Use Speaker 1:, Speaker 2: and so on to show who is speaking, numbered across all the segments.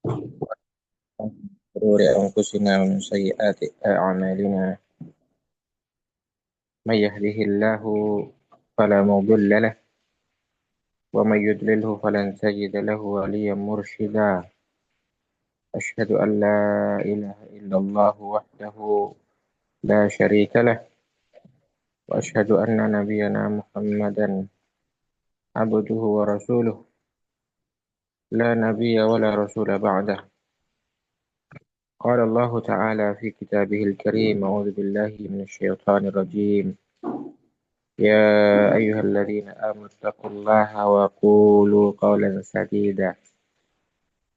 Speaker 1: شرور أنفسنا ومن سيئات أعمالنا من يهده الله فلا مضل له ومن يضلله فلن تجد له وليا مرشدا. أشهد أن لا إله إلا الله وحده لا شريك له، وأشهد أن نبينا محمدا عبده ورسوله، لا نبي ولا رسول بعده. قال الله تعالى في كتابه الكريم: أعوذ بالله من الشيطان الرجيم. يا أيها الذين آمنوا اتقوا الله وقولوا قولا سديدا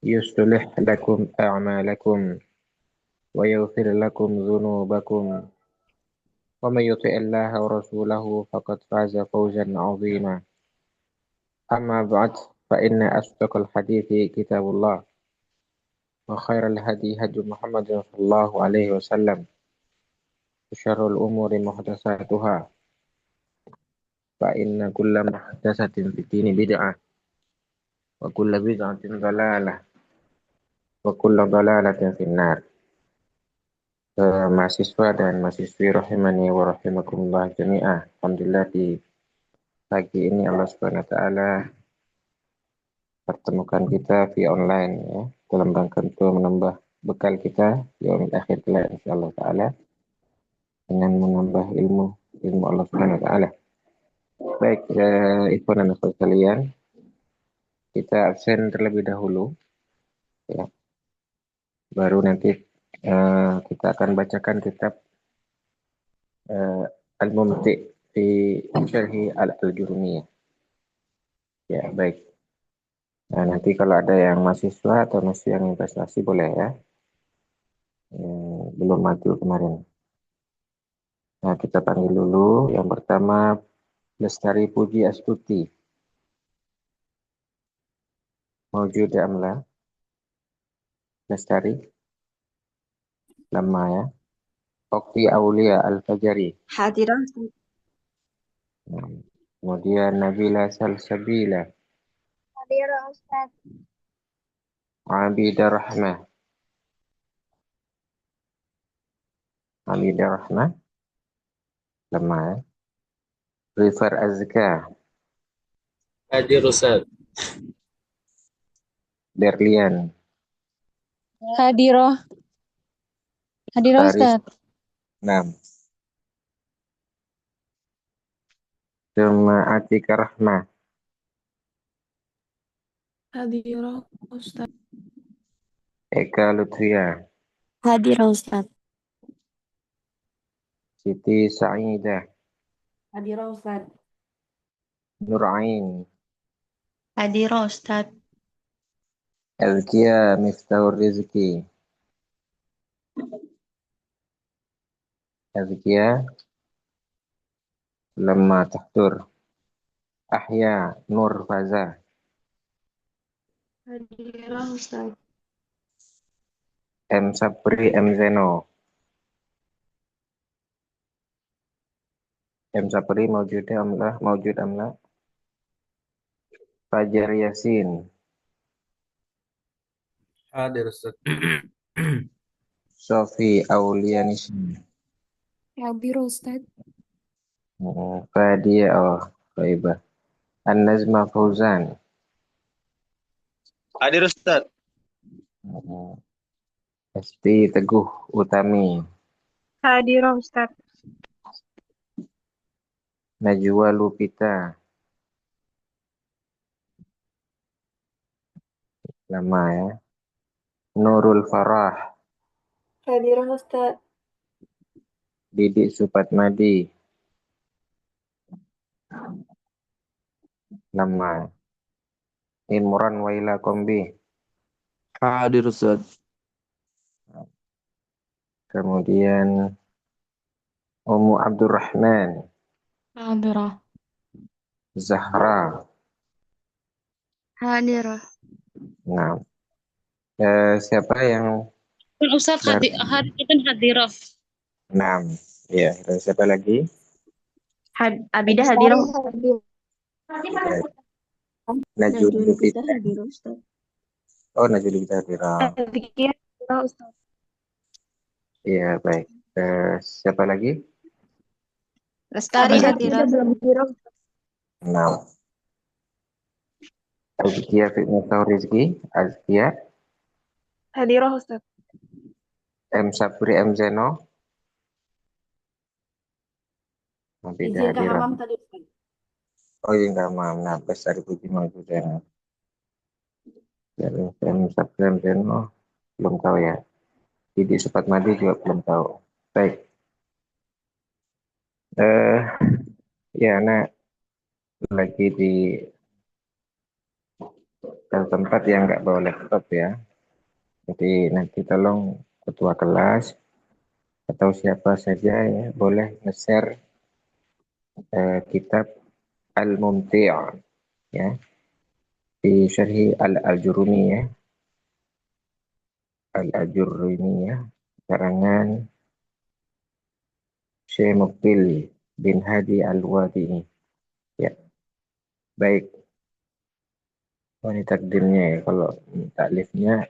Speaker 1: يصلح لكم أعمالكم ويغفر لكم ذنوبكم، ومن يطع الله ورسوله فقد فاز فوزا عظيما. أما بعد، فإن أصدق الحديث كتاب الله، وخير الهدي هدي محمد صلى الله عليه وسلم، وشر الأمور محدثاتها، فإن كل محدثة في الدين بدعة، وكل بدعة ضلالة، وكل ضلالة في النار. Mahasiswa dan mahasiswi rahimani wa rahimakumullah jami'ah. Alhamdulillah di pagi ini Allah Subhanahu wa taala pertemukan kita via online ya, dalam rangka untuk menambah bekal kita di yaumil akhir kelak insyaallah taala dengan menambah ilmu Allah Subhanahu wa taala. Baik, ikhwan dan akhwat sekalian, kita absen terlebih dahulu ya. Baru nanti kita akan bacakan kitab Al-Mumti' fi Syarhi Al-Jurumiyah. Ya, baik. Nah, nanti kalau ada yang mahasiswa atau masih yang investasi boleh ya. Belum maju kemarin. Nah, kita panggil dulu. Yang pertama, Lestari Puji Astuti. Mawjud ya Amla? Lestari? Lama ya. Okti Aulia Al-Fajari.
Speaker 2: Hadiran.
Speaker 1: Kemudian Nabila Salsabila.
Speaker 2: Hadiran Ustaz.
Speaker 1: Abidah Rahmah. Abidah Rahmah. Lama ya. Rifar Azka.
Speaker 3: Hadir Ustaz.
Speaker 1: Berlian.
Speaker 2: Hadiroh. Hadiroh
Speaker 1: Faris.
Speaker 2: Ustaz.
Speaker 1: 6. Cuma Atika Rahmah.
Speaker 2: Hadiroh Ustaz.
Speaker 1: Eka Lutfia.
Speaker 2: Hadiroh Ustaz.
Speaker 1: Siti Sa'idah.
Speaker 2: Hadiroh Ustaz.
Speaker 1: Nurain.
Speaker 2: Hadiroh Ustaz.
Speaker 1: Azkia Miftahur Rizki. Azkia Lemma Tahtur. Ahya Nur Faza.
Speaker 2: Hadiroh Ustaz.
Speaker 1: M Sapri M Zeno. M Sapri mawjud amlah, mawjud amlah. Fajar Yasin.
Speaker 3: Hadir Ustaz.
Speaker 1: Sofi Aulianism.
Speaker 2: Hadiroh Ustaz.
Speaker 1: Fadia Faibah. An-Nazma Fauzan.
Speaker 3: Hadir Ustaz.
Speaker 1: Esti Teguh Utami.
Speaker 2: Hadiroh Ustaz.
Speaker 1: Najwa Lupita. Lama ya. Nurul Farah.
Speaker 2: Hadiroh Ustaz.
Speaker 1: Didik Supatmadi. Lama. Imran Waila Kombi.
Speaker 3: Hadir Ustaz.
Speaker 1: Kemudian Ummu Abdurrahman.
Speaker 2: Hadiroh.
Speaker 1: Zahra.
Speaker 2: Hadiroh.
Speaker 1: Nah, siapa yang
Speaker 2: Ustaz hadiroh.
Speaker 1: 6? Ya, dan siapa lagi?
Speaker 2: Abidah hadiroh.
Speaker 1: Najwa Lupita.
Speaker 2: Hadiroh Ustaz.
Speaker 1: Oh, Najul Bidadira.
Speaker 2: Azkia Hadira Ustaz.
Speaker 1: Iya, baik. Siapa lagi?
Speaker 2: Lestari Hadira. Belum Hadira.
Speaker 1: Nah, Azkia Fitnah Rizki, Azkia,
Speaker 2: Hadira Ustaz.
Speaker 1: M Sapri M Zeno, tidak
Speaker 2: Izin
Speaker 1: hadiran.
Speaker 2: Hamam tadi Ustaz.
Speaker 1: Oh iya, enggak maaf. Nah, Bestari Puji Majudan. Dari M Sapri M Zeno, belum tahu ya. Didi Supatmadi juga belum tahu. Baik. Eh, ya, nah, lagi di tempat yang nggak bawa laptop ya. Jadi nanti tolong ketua kelas atau siapa saja ya boleh nge-share kitab Al-Mumti' ya di Syarhi Al-Ajurumi ya. Al-Ajurumi ya. Karangan Syekh Muqbil bin Hadi Al-Wadi'i. Ya, baik. Oh, ini takdirnya ya. Kalau taklifnya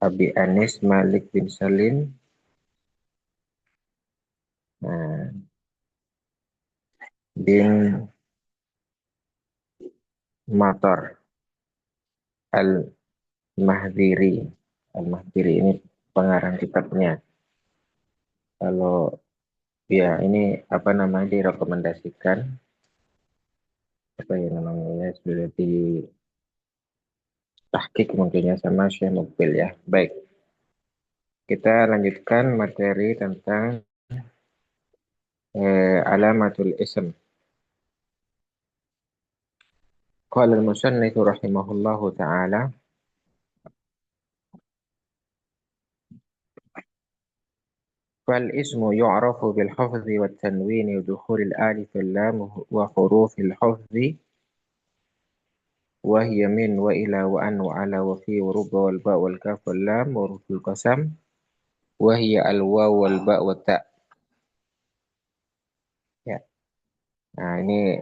Speaker 1: Abi Anis Malik bin Salim. Nah, bin Matar Al-Mahdiri. Al-Mahdiri ini pengarang kitabnya. Kalau ya ini apa namanya direkomendasikan apa ya namanya sudah di tahqiq mungkinnya sama Syekh Mukbil ya. Baik, kita lanjutkan materi tentang alamatul ism. Qala al-musannif rahimahullahu taala fal ismu yu'rafu bil hafzi wat tanwin wa dukhul al alif wal lam wa huruf al hafzi wa hiya min wa ila wa an wa ala wa fi wa rubba wal ba wal kaf wal lam wa huruful qasam wa hiya al waw wal ba wa ta. Ya. Nah, ini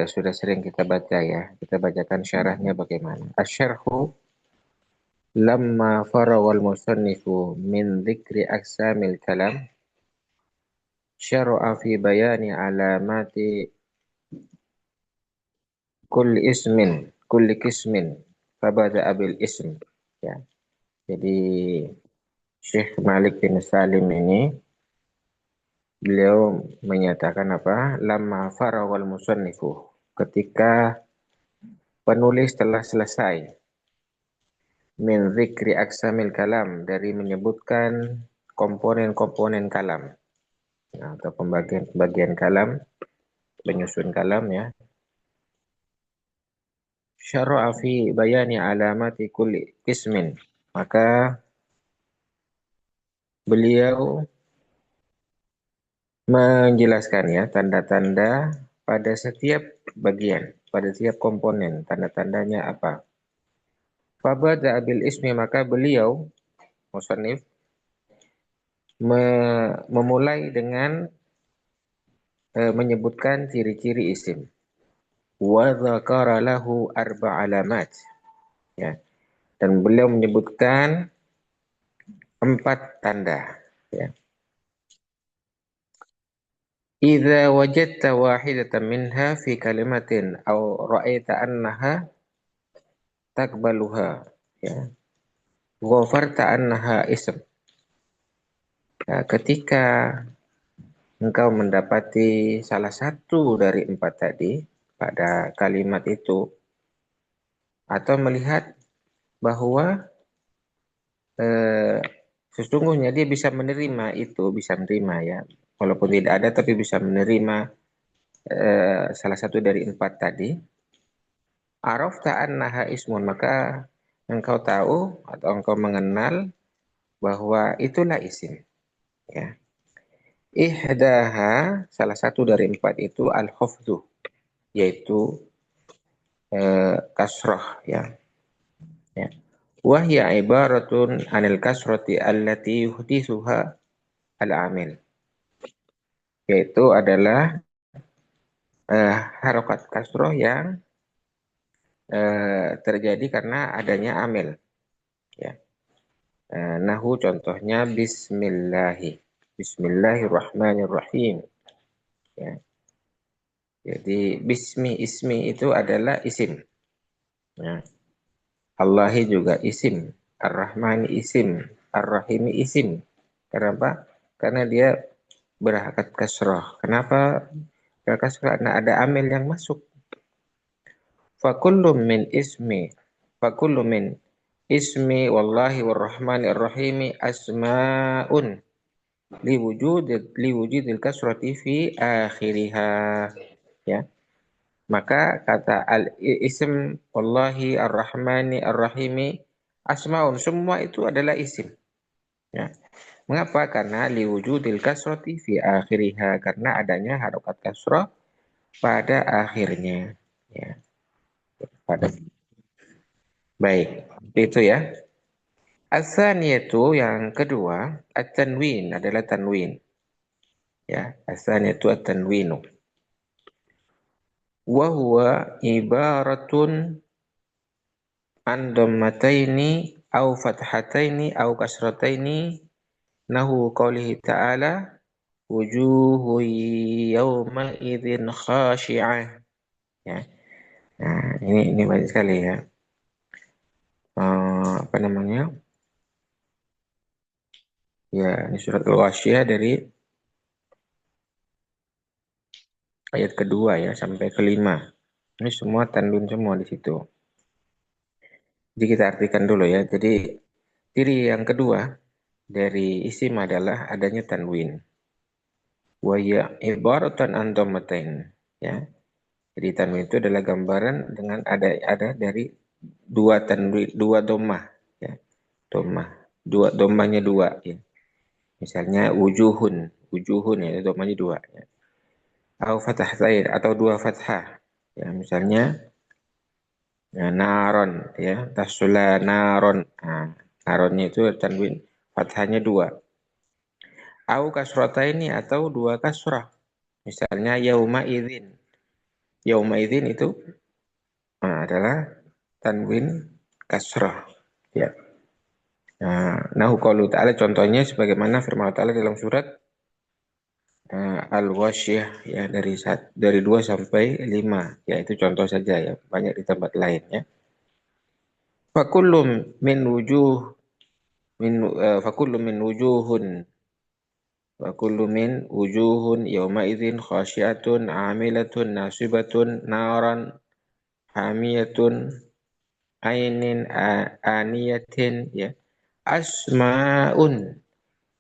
Speaker 1: sudah sering kita baca ya. Kita bacakan syarahnya bagaimana. Asyarhu lamma farawal musannifu min dzikri aqsamil kalam syara'a fi bayani alamati kulli qismin fabada'a bil ism. Ya. Jadi Syekh Malik bin Salim ini beliau menyatakan apa? Lamma farawal musannifu, ketika penulis telah selesai min zikri aksamil kalam, dari menyebutkan komponen-komponen kalam, nah, atau pembagian kalam, penyusun kalam ya. Syara'a fi bayani alamati kulli qismin, maka beliau menjelaskan ya tanda-tanda pada setiap bagian, pada setiap komponen, tanda-tandanya apa. Fabada bil ismi, maka beliau musannif memulai dengan menyebutkan ciri-ciri isim. Wa dzakara lahu arba' alamat. Ya. Dan beliau menyebutkan 4 tanda. Ya. Idza wajadta wahidatan minha fi kalimatin aw ra'aita annaha takbaluha. Ya. Ghafarta annaha ism. Nah, ketika engkau mendapati salah satu dari 4 tadi pada kalimat itu, atau melihat bahwa sesungguhnya dia bisa menerima itu, bisa menerima ya, walaupun tidak ada tapi bisa menerima salah satu dari 4 tadi. Arafta annaha ismun, maka engkau tahu atau engkau mengenal bahwa itulah isim. Ya. Ihdaha, salah satu dari 4 itu al-hafdhu, yaitu kasrah ya. Ya. Wahya ibaratun anil kasrati allati yuhdithuha al-amil, yaitu adalah harokat kasroh yang terjadi karena adanya amil. Ya. Nahu contohnya Bismillahirrahmanirrahim. Ya. Jadi ismi itu adalah isim. Ya. Allahi juga isim, Ar-Rahmani isim, Ar-Rahimi isim. Kenapa? Karena dia berhakat kasroh. Kenapa kasroh? Karena ada amil yang masuk. Fakullu min ismi, fakullu min ismi wallahi warrahmani arrahimi asma'un liwujudil kasrati fi akhiriha. Ya. Maka kata al-ism wallahi ar-rahmani ar-rahimi asmaun, semua itu adalah isim. Ya. Mengapa? Karena liwujudil kasrati fi akhiriha, karena adanya harokat kasrah pada akhirnya. Ya. Pada baik, itu ya. As-saniyatu yang kedua, at-tanwin adalah tanwin. Ya, as-saniyatu at-tanwinu. Wa huwa ibaratun an dhammataini au fathataini au kasrataini nahu qaulihi ta'ala wujuhu yawma idzin khashi'ah. Ya. Nah, ini banyak sekali ya. Apa namanya? Ya, ini surat Al-Ghasyiyah dari ayat kedua ya sampai kelima. Ini semua tanwin semua di situ. Jadi kita artikan dulu ya. Jadi ciri yang kedua dari isim adalah adanya tanwin. Wa ya ibaratan an dhammatain. Ya. Jadi tanwin itu adalah gambaran dengan ada dari dua tanwin, dua dhammah ya. Dhammah. Dua dhammahnya dua ya. Misalnya wujuhun ya, dhammahnya dua ya. Atau fathatain atau dua fathah. Ya, misalnya ya, naron ya, tasula naron. Nah, naronnya itu tanwin fathahnya dua. Au kasrataini atau dua kasrah. Misalnya yauma idzin. Yauma idzin itu adalah tanwin kasrah. Ya. Nah, qaulu ta'ala contohnya sebagaimana firman Allah Ta'ala dalam surat Al-Ghasyiyah ya dari 2 sampai 5. Ya itu contoh saja ya, banyak di tempat lain ya. Fakullum min wujuh min fakullu min wujuhun wa kullu min wujuhun yawma idzin khasyiatun amilatun nasibatun naran hamiyatun ainin aniyatin ya asmaun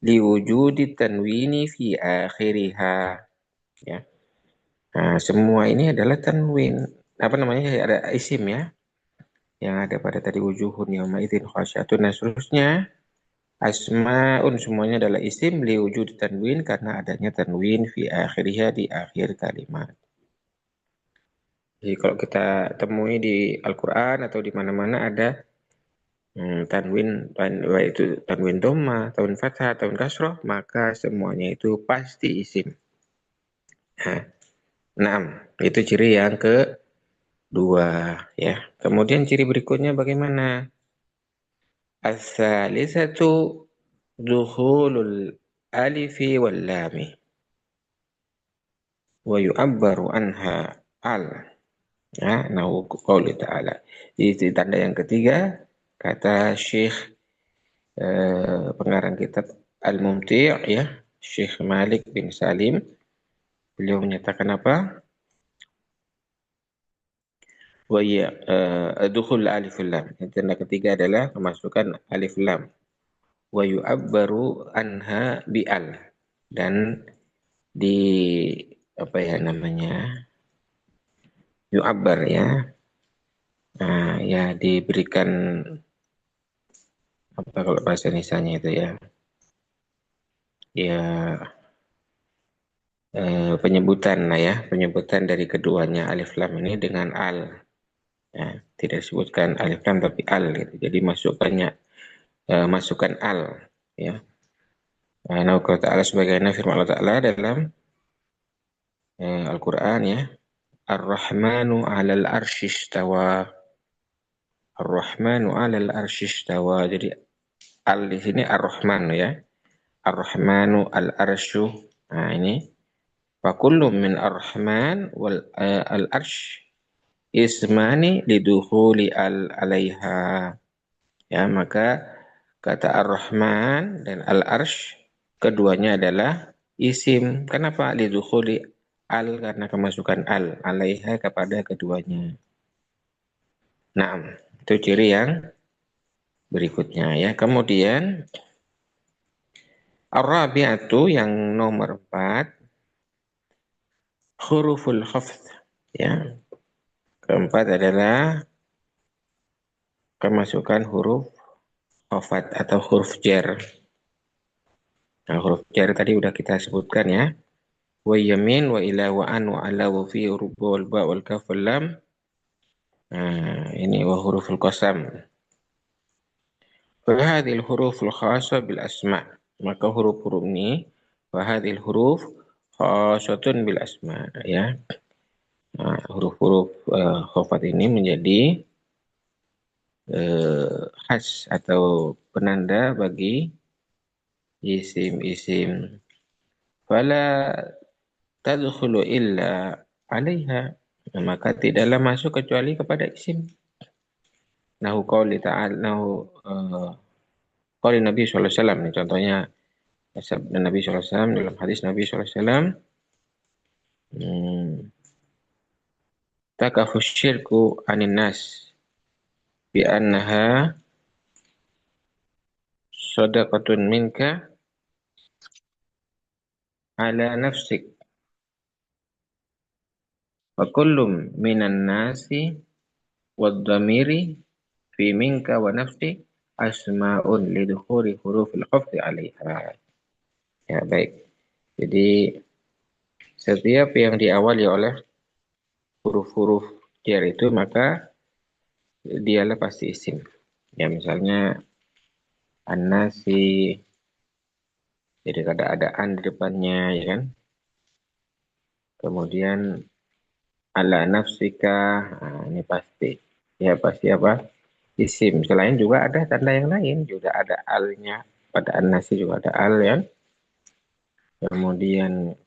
Speaker 1: liwujudi tanwini fi akhiriha ya. Nah, semua ini adalah tanwin. Apa namanya? Ada isim ya. Yang ada pada tadi wujuhun yawma idzin khasyiatun dan seterusnya. Asmaun semuanya adalah isim liwujud tanwin karena adanya tanwin fi akhirnya di akhir kalimat. Jadi kalau kita temui di Al-Quran atau di mana-mana ada tanwin itu tanwin dhamma, tanwin fathah, tanwin kasroh, maka semuanya itu pasti isim. Nah, itu ciri yang kedua ya. Kemudian ciri berikutnya bagaimana? As-salisatu dukhulul alifi wal lami wa yu'abbaru anha al. Ya, nahu qauli ta'ala. Itu tanda yang ketiga, kata Syekh pengarang kitab Al-Mumti' ya, Syekh Malik bin Salim. Beliau menyatakan apa? Wa ya dukhul alif lam. Tanda ketiga adalah kemasukan alif lam. Wa yu'abbaru anha bi'al. Dan di apa ya namanya? Yu'abbar ya. Nah, ya diberikan apa kalau bahasa Indonesianya itu ya? Ya penyebutan lah ya, penyebutan dari keduanya alif lam ini dengan al. Ya, tidak disebutkan alif lam tapi al gitu. Jadi masukkan al ya. Nah, kalau Ta'ala sebagaimana firman Allah Ta'ala dalam Al-Qur'an ya. Ar-Rahmanu 'alal arsy istawa. Ar-Rahmanu 'alal arsy istawa. Jadi al di sini Ar-Rahman ya. Ar-Rahmanu al-arsyu. Nah, ini fa kullu min ar-Rahman wal al-arsy ismani lidukhuli al-alaiha. Ya, maka kata Ar-Rahman dan Al-Arsh keduanya adalah isim. Kenapa? Lidukhuli al, karena kemasukan al alaiha kepada keduanya. Nah, itu ciri yang berikutnya ya. Kemudian Ar-Rabi'atu yang nomor 4 huruful khafd ya. Keempat adalah kemasukan huruf khafat atau huruf jar. Nah, huruf jar tadi udah kita sebutkan ya. Wa yamin wa ila wa an wa ala wa fi rubu wal ba wal kaf wal lam. Nah, ini wa huruful qasam. Fa hadhil huruful khassa bil asma. Maka huruf-huruf ini wa hadhil huruf khassatun bil asma ya. Nah, huruf-huruf khafat ini menjadi khas atau penanda bagi isim-isim. Fala tadkhulu illa 'alaiha. Nah, maka tidaklah masuk kecuali kepada isim. Nahu qauli ta'ala nahu qauli Nabi sallallahu alaihi wasallam. Contohnya sabda Nabi sallallahu alaihi wasallam dalam hadis Nabi sallallahu alaihi wasallam, takafu syirku anin nas bi annaha sadaqatun minka ala nafsik wa kullum minan nasi wad dhamiri fi minka wa nafsi asma'un lidukhuri hurufil khafdi 'alaiha. Ya, baik. Jadi setiap yang diawali oleh huruf-huruf jar itu maka dialah pasti isim. Ya, misalnya an-nasi, jadi ada an di depannya ya kan. Kemudian ala nafsika, nah, ini pasti. Ya, pasti apa? Isim. Selain juga ada tanda yang lain, juga ada alnya. Pada an-nasi juga ada al ya. Kemudian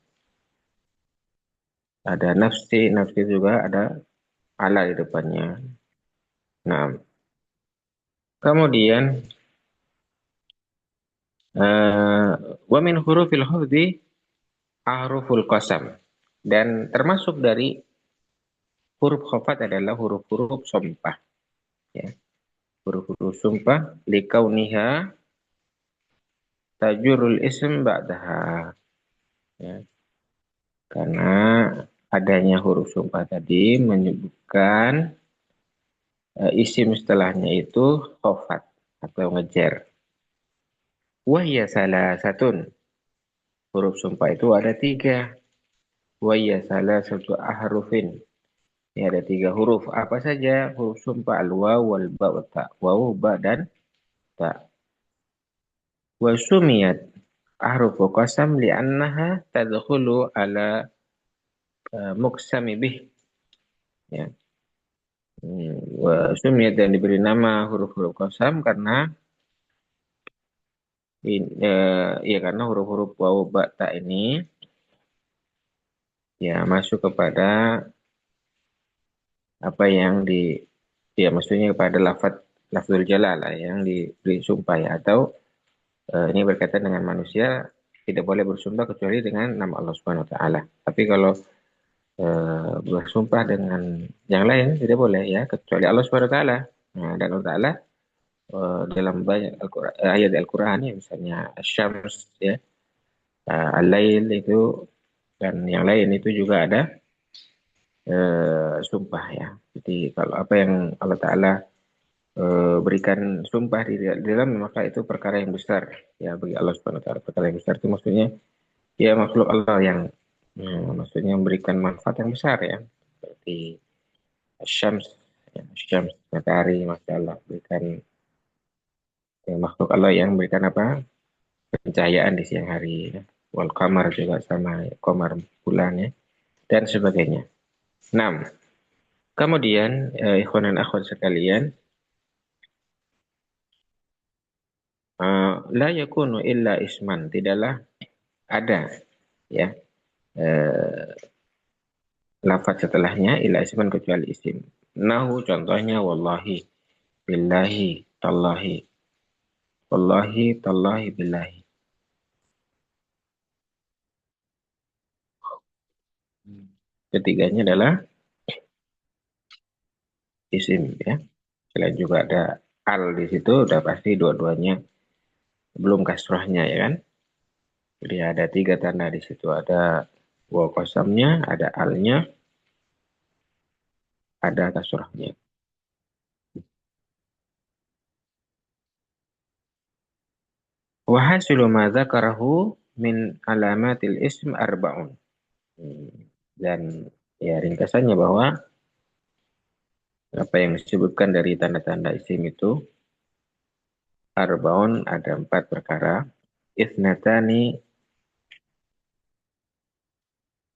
Speaker 1: ada nafsi, nafsi juga ada ala di depannya. Nah, kemudian wa min hurufil hafdhi ahruful qasam. Dan termasuk dari huruf khafat adalah huruf-huruf sumpah. Ya. Huruf-huruf sumpah likauniha tajurul ism ba'daha. Ya. Karena adanya huruf sumpah tadi menyebutkan isim setelahnya itu khafat atau ngejar. Wahya salah satun. Huruf sumpah itu ada 3. Wahya salah satu ahrufin. Ini ada 3 huruf. Apa saja huruf sumpah? Al-waw, wal ba, wa ta. Waw, ba, dan ta. Wa sumiyat ahrufu qasam li'annaha tadkhulu ala muqsami bih. Ya. Wa sumiyat dan diberi nama huruf-huruf qasam karena ya karena huruf-huruf waw, ba, ta ini ya masuk kepada apa yang ya maksudnya kepada lafzul jalalah yang diberi sumpah ya, atau ini berkaitan dengan manusia tidak boleh bersumpah kecuali dengan nama Allah Subhanahu wa taala. Tapi kalau bersumpah dengan yang lain tidak boleh ya, kecuali Allah Subhanahu wa taala. Nah, dan Allah taala dalam banyak ayat Al-Qur'an ya, misalnya Asy-Syams ya, Al-Lail itu dan yang lain itu juga ada sumpah ya. Jadi kalau apa yang Allah taala berikan sumpah di dalam, maka itu perkara yang besar ya bagi Allah Subhanahu wa taala. Perkara yang besar itu maksudnya ya makhluk Allah yang maksudnya memberikan manfaat yang besar ya. Seperti Syams ya, Syams matahari, Masya Allah, berikan ya, makhluk Allah yang berikan apa? Pencahayaan di siang hari ya. Wal qamar juga sama ya, qamar bulan ya, dan sebagainya. 6. Kemudian ikhwan dan akhwat sekalian, la yakunu illa isman, tidaklah ada ya lafaz setelahnya illa isman kecuali isim. Nahu contohnya wallahi, billahi, tallahi, wallahi, tallahi, billahi. Ketiganya adalah isim ya. Selain juga ada al di situ, udah pasti dua-duanya belum kasrohnya ya kan. Jadi ada tiga tanda di situ, ada waw qasamnya, ada alnya, ada kasrohnya. Wa hasilu ma dzakarahu min alamatil ism arba'un. Dan ya ringkasannya bahwa apa yang disebutkan dari tanda-tanda isim itu arba'un, ada 4 perkara. Ithnatani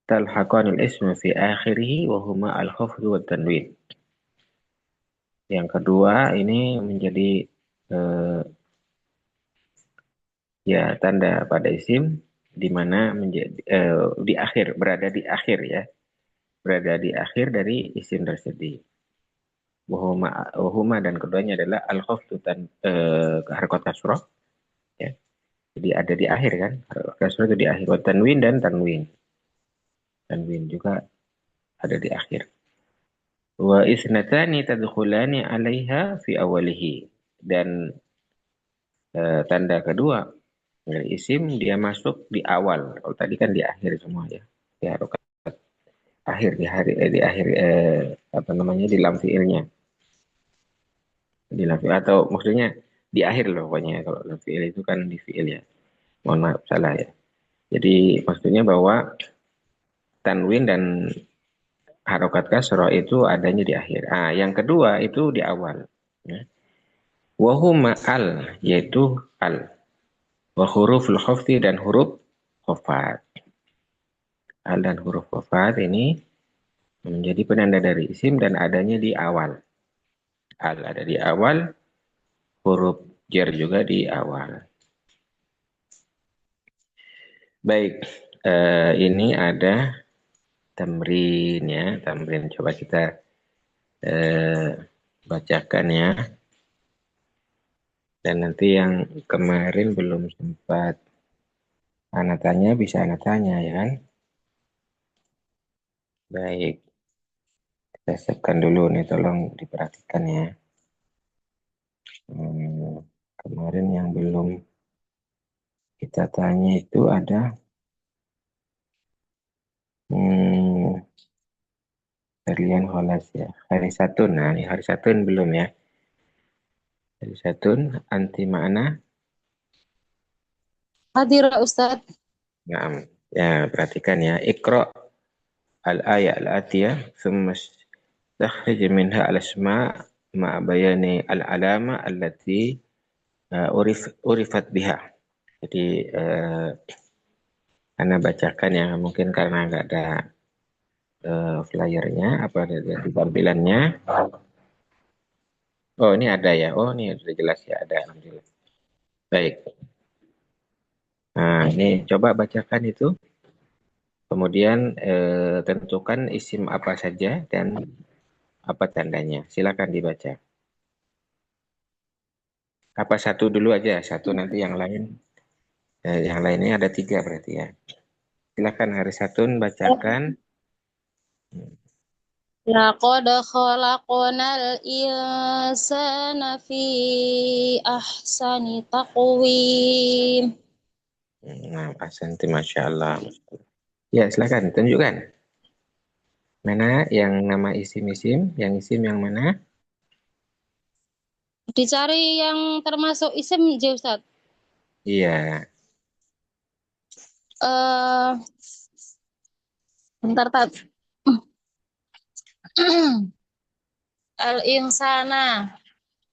Speaker 1: talhaqanil ism fi akhirih wa huma al-khafd wa tanwin. Yang kedua ini menjadi eh, ya tanda pada isim di mana menjadi di akhir, berada di akhir ya, berada di akhir dari isim tersebut. Wahuma dan keduanya adalah al-khafdu dan harkat kasroh ya. Jadi ada di akhir kan, harkat kasroh itu di akhir. Wa tanwin dan tanwin. Tanwin juga ada di akhir. Wa isnatani tadkhulani 'alaiha fi awalihi. Dan tanda kedua dari isim dia masuk di awal. Kalau tadi kan di akhir semua ya. Di harokat akhir di akhir apa namanya di lam fiilnya. Di lam fiil atau maksudnya di akhir loh pokoknya kalau lam fiil itu kan di fiil ya. Mohon maaf salah ya. Jadi maksudnya bahwa tanwin dan harokat kasroh itu adanya di akhir. Ah, yang kedua itu di awal. Ya. Wahuma al, yaitu al. Wa huruful khafti dan huruf khafat. Al dan huruf khafat ini menjadi penanda dari isim dan adanya di awal. Al ada di awal, huruf jar juga di awal. Baik, ini ada tamrin ya, tamrin coba kita bacakan ya. Dan nanti yang kemarin belum sempat anak tanya bisa anak tanya ya kan. Baik, kita siapkan dulu nih, tolong diperhatikan ya. Kemarin yang belum kita tanya itu ada Berlian Holas ya. Hari Satun, nah ini hari Satun belum ya. Hari Satun, anti makna.
Speaker 4: Hadir Ustaz.
Speaker 1: Nah, ya perhatikan ya. Iqra al-ayat al-atiyah, thumma stakhrij minha al-asma' ma bayani al-alama allati urifat biha. Jadi Anda bacakan ya, mungkin karena nggak ada flyernya, apa ada di tampilannya. Oh ini ada ya, oh ini sudah jelas ya, ada. Alhamdulillah. Baik. Nah ini coba bacakan itu. Kemudian tentukan isim apa saja dan apa tandanya. Silakan dibaca. Apa satu dulu aja, satu nanti yang lain. Yang lainnya ada 3 berarti ya. Silakan Hari Satun bacakan.
Speaker 4: Laqad khalaqnal insana fi ahsani taqwim.
Speaker 1: Nah, Asanti, Masya Allah. Ya, silakan tunjukkan. Mana yang nama isim-isim? Yang isim yang mana?
Speaker 4: Dicari yang termasuk isim ya Ustaz.
Speaker 1: Iya.
Speaker 4: Bentar Tat. Al-insana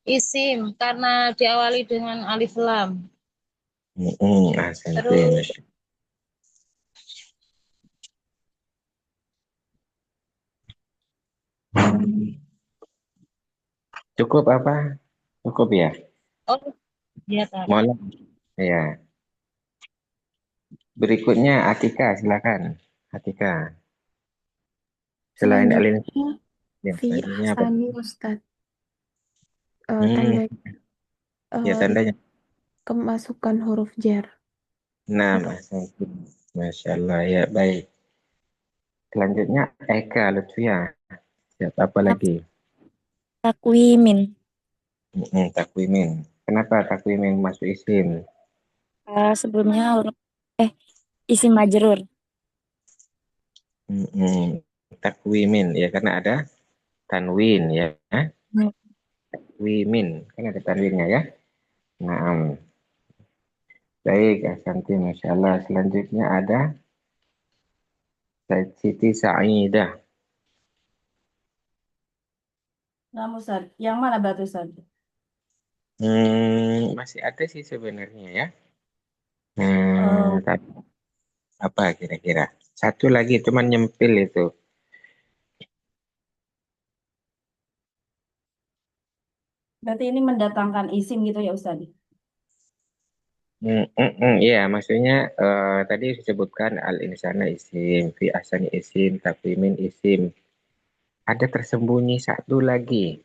Speaker 4: isim karena diawali dengan alif lam.
Speaker 1: Asanti,
Speaker 4: Terus
Speaker 1: Masya. Cukup apa? Cukup ya?
Speaker 4: oh iya Tat.
Speaker 1: Mulai. Ya. Berikutnya Atika, silakan. Atika. Selain Alin,
Speaker 2: Selanjutnya
Speaker 1: ya,
Speaker 2: fi
Speaker 1: selanjutnya apa?
Speaker 2: ahsani Ustadz.
Speaker 1: Hmm,
Speaker 2: Tanda
Speaker 1: ya
Speaker 2: itu
Speaker 1: tandanya.
Speaker 2: kemasukan huruf jar
Speaker 1: Nah,
Speaker 2: atau
Speaker 1: Mas. Masya Allah, ya baik. Selanjutnya Eka Lutfia. Siapa apa lagi?
Speaker 4: Takwimin.
Speaker 1: Takwimin. Kenapa takwimin masuk isim?
Speaker 4: Sebelumnya huruf isim majrur.
Speaker 1: Mm-mm. Takwimin ya karena ada tanwin ya.
Speaker 4: Hmm.
Speaker 1: Takwimin kan ada tanwinnya ya. Nah, baik Ashanti, Masya Allah. Selanjutnya ada Siti Sa'idah.
Speaker 4: Nah, Ustaz, yang mana batu Ustaz?
Speaker 1: Masih ada sih sebenarnya ya.
Speaker 4: Oh,
Speaker 1: Tapi apa kira-kira? Satu lagi cuman nyempil itu.
Speaker 4: berarti ini mendatangkan isim gitu ya Ustaz?
Speaker 1: Iya, maksudnya tadi disebutkan al-insana isim, fi asani isim, takwimin isim. Ada tersembunyi satu lagi.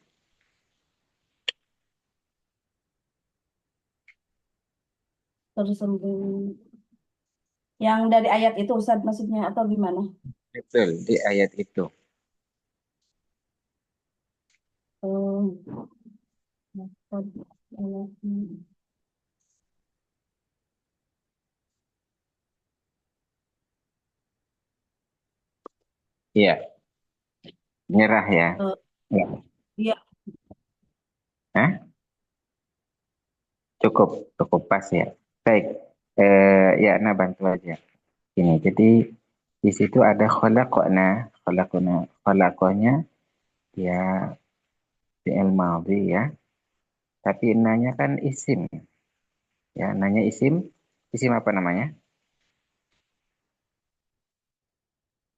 Speaker 4: Tersembunyi. Yang dari ayat itu Ustaz maksudnya atau gimana?
Speaker 1: Betul, di ayat itu.
Speaker 4: Oh,
Speaker 1: Iya, nyerah ya. Ya.
Speaker 4: iya.
Speaker 1: Hah? Cukup, cukup pas ya. Baik, ya, nah bantu aja. Ini, jadi di situ ada khalaqona ya fi'il madhi ya. Tapi nanya kan isim, ya nanya isim, isim apa namanya?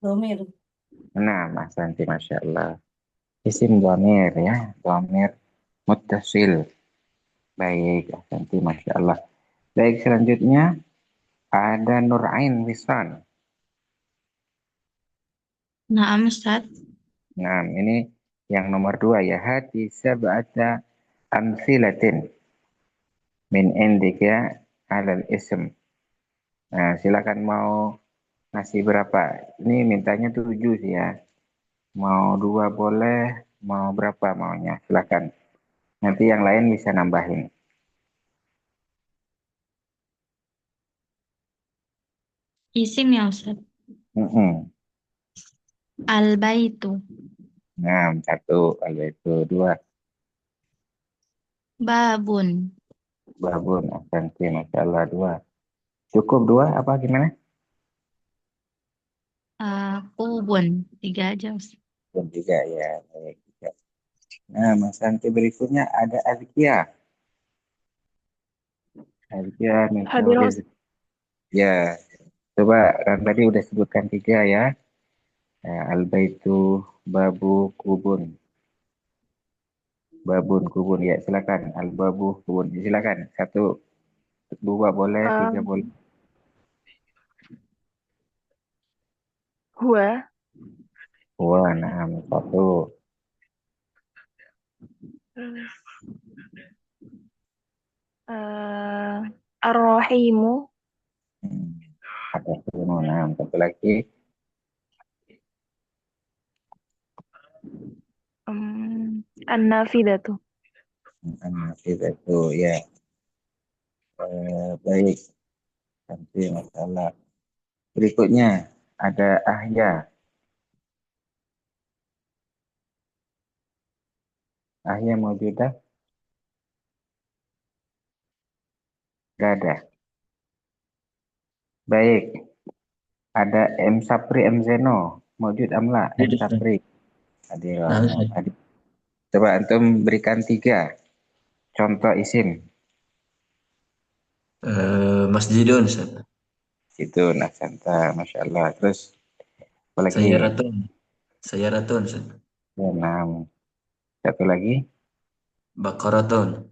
Speaker 4: Domir.
Speaker 1: Nah, Mas Santi, Masya Allah. Isim dhamir ya, dhamir muttasil. Baik, Mas Santi, Masya Allah. Baik, selanjutnya ada Nurain Wisan.
Speaker 4: Naam Ustaz.
Speaker 1: Nah, ini yang nomor dua ya. Hati sab'ata amsilatin min indika alal ism. Nah, silakan mau ngasih berapa? Ini mintanya 7 sih ya. Mau 2 boleh, mau berapa maunya? Silakan. Nanti yang lain bisa nambahin.
Speaker 4: Isim ya Ustaz.
Speaker 1: Mm-mm.
Speaker 4: Al-baitu.
Speaker 1: Nah, satu, kalau itu dua.
Speaker 4: Babun.
Speaker 1: Babun, Asante, Masya Allah, dua. Cukup dua, apa gimana?
Speaker 4: Kubun. Tiga aja Ustaz.
Speaker 1: Belum tiga, ya. Baik, tiga. Nah, Mas Santi berikutnya ada Azkia. Azkia
Speaker 2: Hadirah
Speaker 1: Minsyuriz. Ya, coba kan tadi udah sebutkan tiga ya. Al-Baitu, Babu, Kubun. Babun, Kubun. Ya, silakan. Al-Babu, Kubun. Silakan. Satu, dua boleh, tiga
Speaker 2: um,
Speaker 1: boleh.
Speaker 2: huwa
Speaker 1: Wah, nah, satu.
Speaker 2: uh, ar-rahimu
Speaker 1: Hmm. Ada sepuluh, nah, satu lagi.
Speaker 2: an-nafidatu.
Speaker 1: Nah, itu, ya. Baik. Nanti masalah. Berikutnya, ada Ahya. Ahya mau juga? Gak ada. Baik. Ada M. Sapri, M. Zeno. Maujud amla, M.
Speaker 3: Jadi, Ustaz.
Speaker 1: Sapri. Hadir.
Speaker 3: Nah, Ustaz.
Speaker 1: Hadir. Coba antum berikan tiga contoh isim.
Speaker 3: Masjidun, Ustaz.
Speaker 1: Itu Nasanta, Masya Allah. Terus apa lagi?
Speaker 3: Sayyaratun. Sayyaratun, Ustaz.
Speaker 1: Ya, enam. Satu lagi.
Speaker 3: Baqaratun.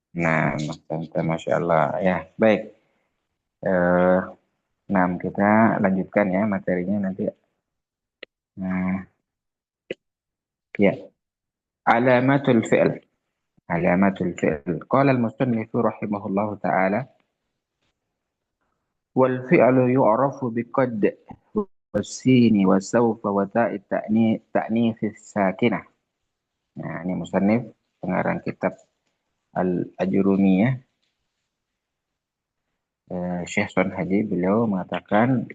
Speaker 1: Nah, Mas Tante, Masya Allah. Ya, baik. Eh, nah, kita lanjutkan ya materinya nanti. Nah, ya. Alamatul fi'l. Alamatul fi'l. Qala al-musannif rahimahullahu ta'ala. Wal fi'lu yu'rafu biqad والسين وسوف وتاء التأنيث الساكنة. Nah, ini musannif pengarang kitab Al-Ajurumiyah, Syekh Sun Haji, beliau mengatakan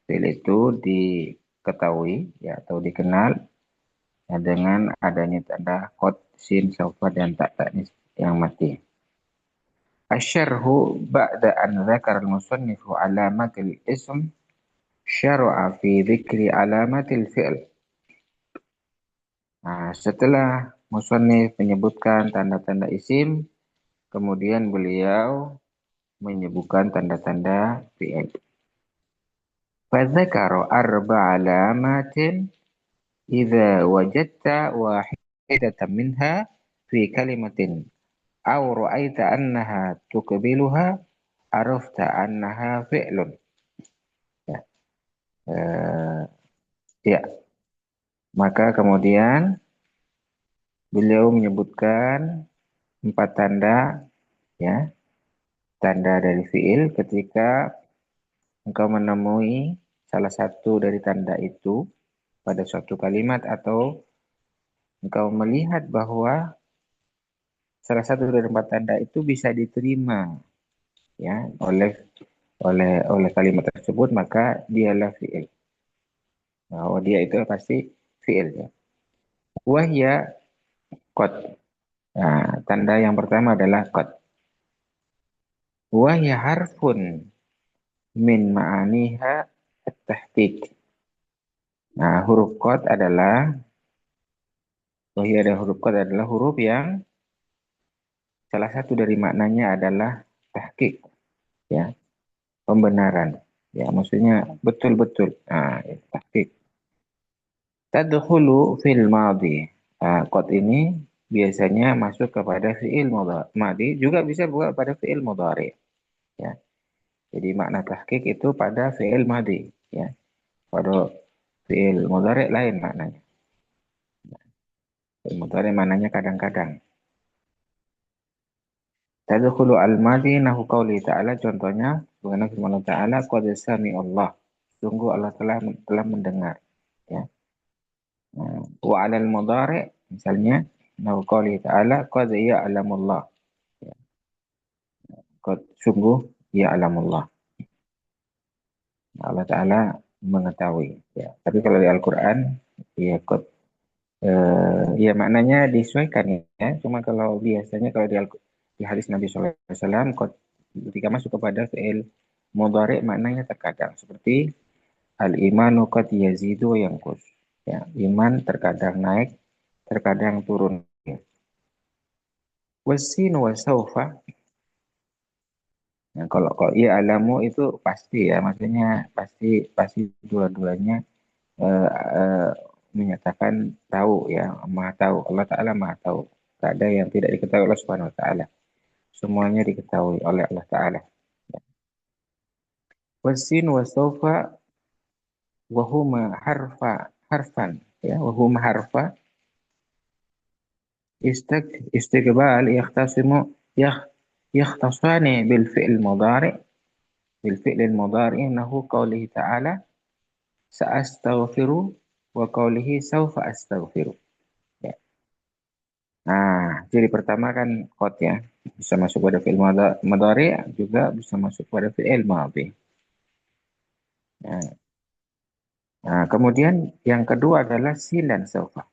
Speaker 1: fi'il itu diketahui ya atau dikenal ya, dengan adanya tanda qad, sin, saufa dan tak taknis yang mati. Asyarhu ba'da an dzakara al-musannifu alamatil ism syara'a fi dzikri alamatil fi'l. Nah, setelah musannif menyebutkan tanda-tanda isim, kemudian beliau menyebutkan tanda-tanda fi'il. Fadzakara arba'a alamatin idza wajadta wahidatan minha fi kalimatin aw ra'aita annaha tuqbiluha arafta annaha fi'lun. Ya. Ya. Maka kemudian beliau menyebutkan 4 tanda ya, tanda dari fi'il ketika engkau menemui salah satu dari tanda itu pada suatu kalimat atau engkau melihat bahwa salah satu dari 4 tanda itu bisa diterima ya oleh kalimat tersebut, maka dialah fi'il. Bahwa dia itu pasti fi'il ya. Wahya qad. Nah, tanda yang pertama adalah qad. Wahya harfun min ma'aniha at-tahqiq. Nah, huruf qad adalah huruf qad adalah huruf yang salah satu dari maknanya adalah tahqiq ya, pembenaran. Ya, maksudnya betul-betul. Nah, tahqiq. Tadkhulu fil madhi. Nah, qad ini biasanya masuk kepada fi'il madhi, juga bisa buat pada fi'il mudhari ya. Jadi makna tahqiq itu pada fi'il madhi ya. Pada fi'il mudhari lain maknanya. Fi'il mudhari maknanya kadang-kadang. Tadkhulu al-madhi nahu qauli ta'ala, contohnya mengenai firman Allah Ta'ala, qad sami'allah. Sungguh Allah telah mendengar ya. Wa 'alal mudhari misalnya nahu qauli ta'ala qad ya'lamullah. Ya. Qad sungguh ya'lamullah. Allah Ta'ala mengetahui ya. Tapi kalau di Al-Qur'an ya qad ya maknanya disesuaikan ya. Cuma kalau biasanya kalau di hadis Nabi sallallahu alaihi wasallam ketika masuk kepada fi'il mudhari maknanya terkadang seperti al-imanu qad yazidu wa yanqus. Ya, iman terkadang naik, terkadang turun. Wasin wa saufa. Nah, kalau ya alamu itu pasti ya, maksudnya pasti dua-duanya eh, eh, menyatakan tahu ya, maha tahu. Allah Ta'ala maha tahu. Tak ada yang tidak diketahui Allah Subhanahu wa Ta'ala. Semuanya diketahui oleh Allah Ta'ala. Wasin wa saufa wahuma harfan ya, wahuma harfa istiqbal yakhtasani bil fi'l mudhari nahu qawlihi ta'ala sa'astaghfiru wa qawlihi sawfa astaghfiru ya. Nah, jadi pertama kan qad ya, bisa masuk pada fi'il mudhari, juga bisa masuk pada fi'il madhi. Nah, kemudian yang kedua adalah sin dan saufa.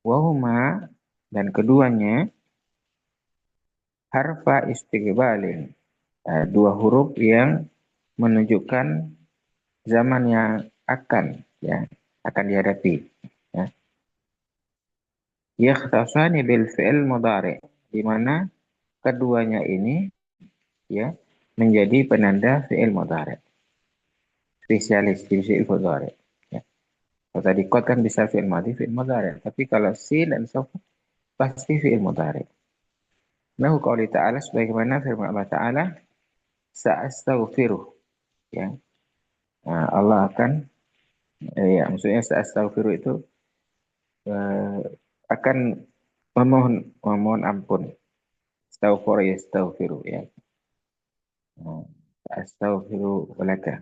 Speaker 1: Wahuma, dan keduanya harfa istiqbalin. Dua huruf yang menunjukkan zaman yang akan dihadapi ya. Yakhtasani bil fi'il mudhari, di mana keduanya ini ya menjadi penanda fi'il mudhari. Spesialis di fi'il mudhari ya. Kalau tadi qad kan bisa fi'il madhi, fi'il mudhari, tapi kalau sin dan saufa pasti fi'il mudhari. Nahu qauli ta'ala, sebagaimana firman Allah Ta'ala, sa'astaghfiruh. Ya. Nah, Allah akan, ya maksudnya sa'astaghfiruh itu eh, akan memohon ampun. Astaghfara yastaghfiru, ya. Nah, sa'astaghfiru walaka.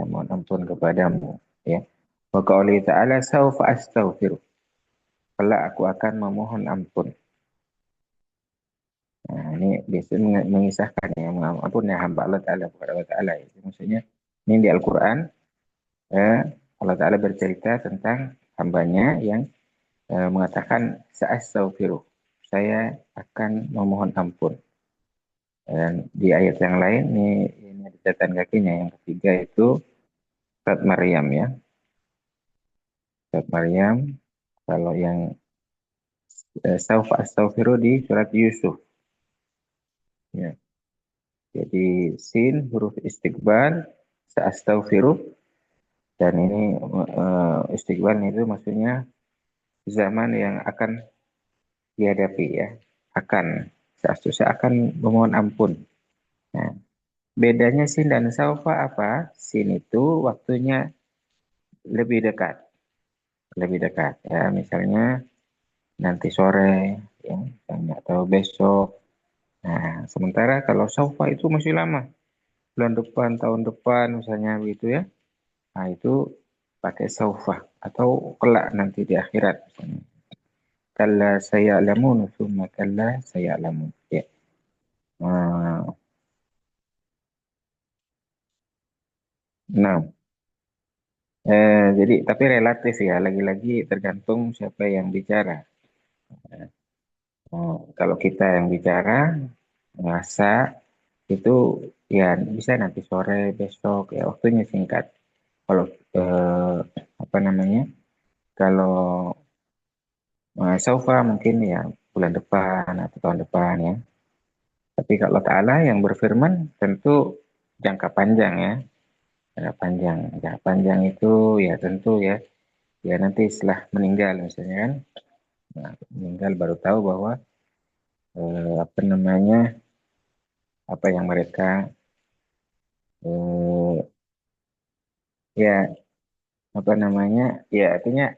Speaker 1: Ya, mohon ampun kepadamu, ya. Wa qauli ta'ala, saufa astaghfiru. Kelak aku akan memohon ampun. Nah, ini biasanya mengisahkan ya, ampun ya hamba Allah Ta'ala kepada Allah Ta'ala. Ya. Maksudnya, ini di Al-Quran, Allah Ta'ala bercerita tentang hambanya yang mengatakan, sa'astaghfiru. Saya akan memohon ampun. Dan di ayat yang lain, ini ada catatan kakinya. Yang ketiga itu, surat Maryam ya. Surat Maryam, kalau yang saufa astaghfiru di surat Yusuf. Ya. Jadi sin huruf istiqbal, sa'astaghfiru, dan ini istiqbal itu maksudnya zaman yang akan dihadapi ya. Akan, saya akan memohon ampun. Nah, bedanya sin dan saufa apa? Sin itu waktunya lebih dekat. Lebih dekat. Ya, misalnya nanti sore, ya, misalnya, atau besok. Nah, sementara kalau saufa itu masih lama. Bulan depan, tahun depan, misalnya begitu ya. Nah, itu pakai saufa. Atau kelak nanti di akhirat. Misalnya. Kalla saya'lamun, summa kalla saya'lamun. Ya. Nah, jadi tapi relatif ya. Lagi-lagi tergantung siapa yang bicara. Kalau kita yang bicara, merasa itu ya bisa nanti sore, besok, ya waktunya singkat. Kalau apa namanya? Kalau saufa mungkin ya bulan depan atau tahun depan ya. Tapi kalau Ta'ala yang berfirman tentu jangka panjang ya. Jangka panjang. Jangka panjang itu ya tentu ya. Ya nanti setelah meninggal misalnya kan. Nah, meninggal baru tahu bahwa apa namanya, apa yang mereka eh, ya apa namanya, ya artinya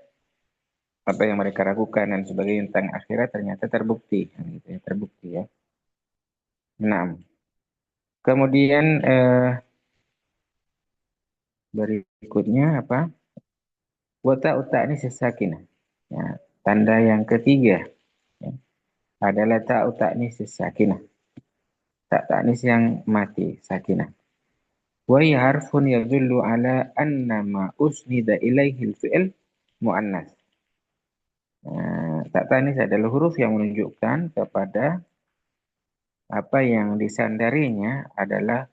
Speaker 1: apa yang mereka ragukan dan sebagainya tentang akhirat ternyata terbukti, gitu ya, terbukti ya. Nah, kemudian berikutnya apa? Wata utak ini sesakinah. Ya, tanda yang ketiga ya, adalah tak utak ini sesakinah. Tak tanis yang mati, sakinah. Wa harfun yadullu ala anna ma usnida ilaihi al-fi'l mu'annas. Tak tanis adalah huruf yang menunjukkan kepada apa yang disandarinya adalah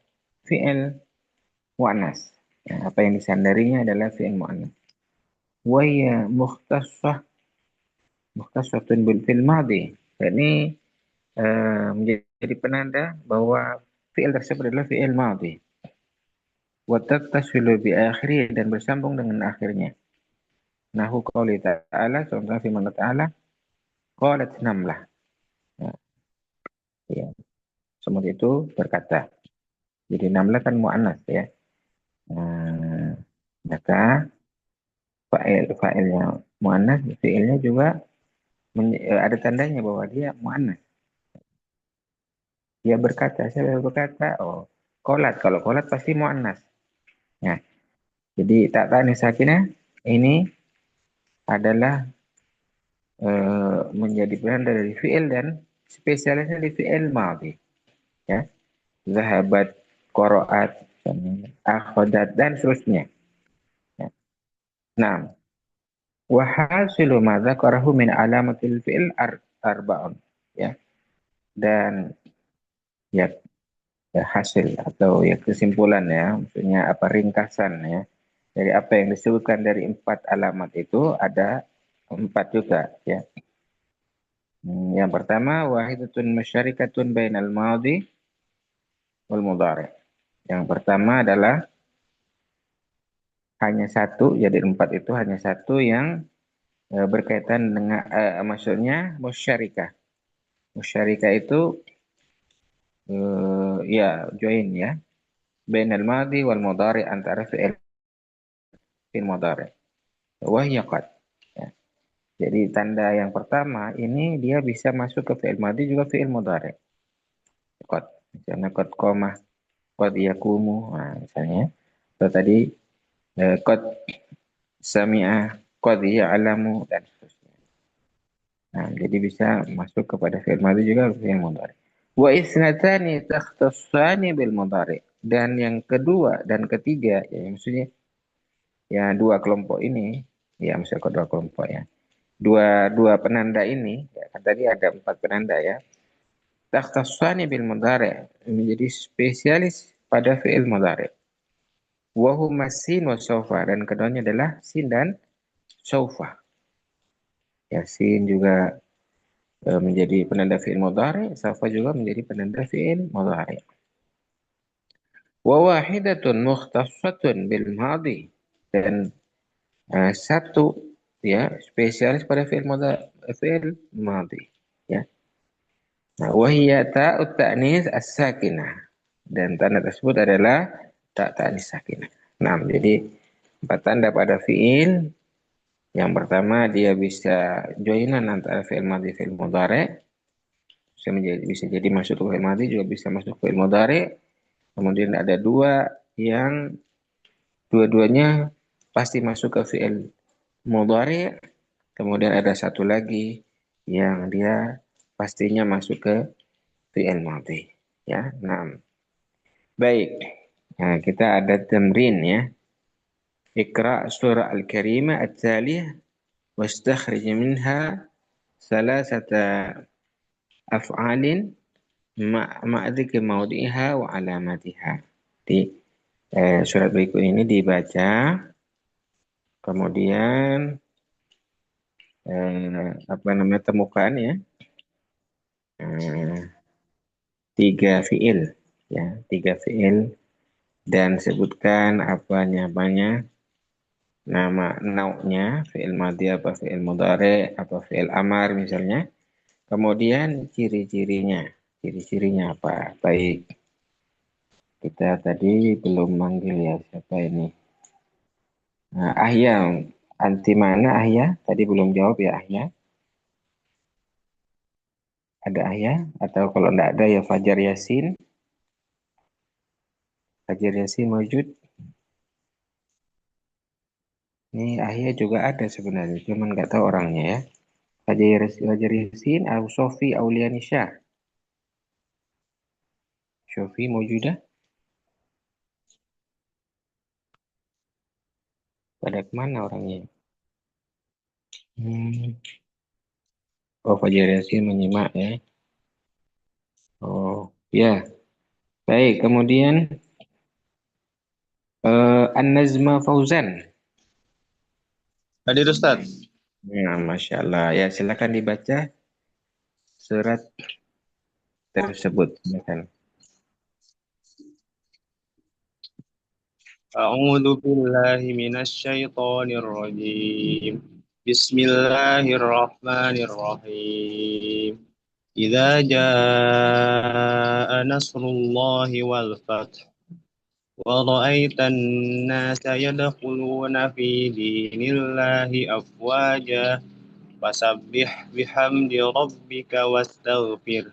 Speaker 1: fi'il mu'annas. Ya, apa yang disandarinya adalah fi'il mu'annas. Wa hiya mukhtassatun bil fi'il madhi. Ini menjadi penanda bahwa fi'il tersebut adalah fi'il madhi. Wa tattasilu bi akhirih, dan bersambung dengan akhirnya. Nahu qauli ta'ala, contoh firman Allah Ta'ala, qalat namlah. Ya, ya. Semut itu berkata. Jadi namlah kan mu'annas ya. Maka fa'ilnya mu'annas, fi'ilnya juga ada tandanya bahwa dia mu'annas. Dia berkata, saya berkata, oh, qolat. Kalau qolat pasti mu'annas. Ya. Jadi tak tanis sakinah ini adalah menjadi penanda dari fi'il dan spesialisnya di fi'il madhi. Ya. Zahabat, qaraat, akhadat, dan seterusnya. Ya. Nah, wa hasilu ma dzakarahu min alamatil fi'il arba'un. Ya. Dan ya, ya hasil atau ya kesimpulan ya, maksudnya apa, ringkasan ya. Dari apa yang disebutkan dari 4 alamat itu ada 4 juga ya. Yang pertama, wahidatun masyarikatun bainal madhi wal mudhari. Yang pertama adalah hanya satu, jadi 4 itu hanya satu yang berkaitan dengan maksudnya musyarikah. Musyarika itu ya join ya. Bainal madhi wal mudhari, antara fi'il mudhari. Wahya qad. Ya. Jadi tanda yang pertama ini dia bisa masuk ke fi'il madhi juga fi'il mudhari. Qad. Misalnya qad qamah, qad yakumu. Nah, misalnya. Atau tadi qad sami'ah, qad ya'lamu, dan seterusnya. Nah, jadi bisa masuk kepada fi'il madhi juga fi'il mudhari. Wa isnatani takhtassani bil mudhari. Dan yang kedua dan ketiga, ya maksudnya ya dua kelompok ini, ya maksudnya kedua kelompok ya. Dua penanda ini, ya, kan tadi ada 4 penanda ya. Takhtassani bil mudhari, menjadi spesialis pada fi'il mudhari. Wa huma sin wa sawfa, dan keduanya adalah sin dan sawfa. Ya, sin juga menjadi penanda fi'il mudhari, sawfa juga menjadi penanda fi'il mudhari. Wa wahidatun mukhtassatun bil madhi, dan satu ya spesialis pada fi'il madhi ya. Nah, wahiyya ta'ut ta'nis as-sakinah, dan tanda tersebut adalah ta ta'nis sakinah. Nah, jadi 4 tanda pada fi'il. Yang pertama, dia bisa joinan antara fi'il madhi fi'il mudhari, bisa jadi masuk ke fi'il madhi, juga bisa masuk ke fi'il mudhari. Kemudian ada 2 yang dua-duanya pasti masuk ke fi'il mudhari. Kemudian ada 1 lagi yang dia pastinya masuk ke fi'il madhi. Ya, nah. Baik. Nah, kita ada tamrin ya. Iqra surah Al-Karimah at-taliyah wastakhrij minha salasata af'alin ma'adhiki mawdi'iha wa alamatiha. Di surat berikut ini dibaca, kemudian temukan ya 3 fi'il ya, 3 fi'il, dan sebutkan apanya nama nau'nya, fi'il madhi apa fi'il mudhari apa fi'il amar misalnya. Kemudian ciri-cirinya apa? Baik, kita tadi belum manggil ya, siapa ini? Nah, Ahya, anti mana Ahya? Tadi belum jawab ya Ahya. Ada Ahya? Atau kalau enggak ada ya Fajar Yasin. Fajar Yasin wujud. Ini Ahya juga ada sebenarnya, cuman nggak tahu orangnya ya. Fajar Yasin, atau Sofi Aulianisha. Sofi mewujudah? Pada kemana orangnya? Oh, Fajar Yasin menyimak ya. Oh, ya. Baik, kemudian An-Nazma Fauzan.
Speaker 5: Hadir Ustaz.
Speaker 1: Nah, Masya Allah. Ya, silakan dibaca surat tersebut. Silakan.
Speaker 5: A'udzu billahi minasy syaithanir rajim. Bismillahirrahmanirrahim. Idza jaa nasrullahi wal fath wa ra'aitan nasa yadkhuluna fi dinillahi afwaja fasabbih bihamdi rabbika wastaghfir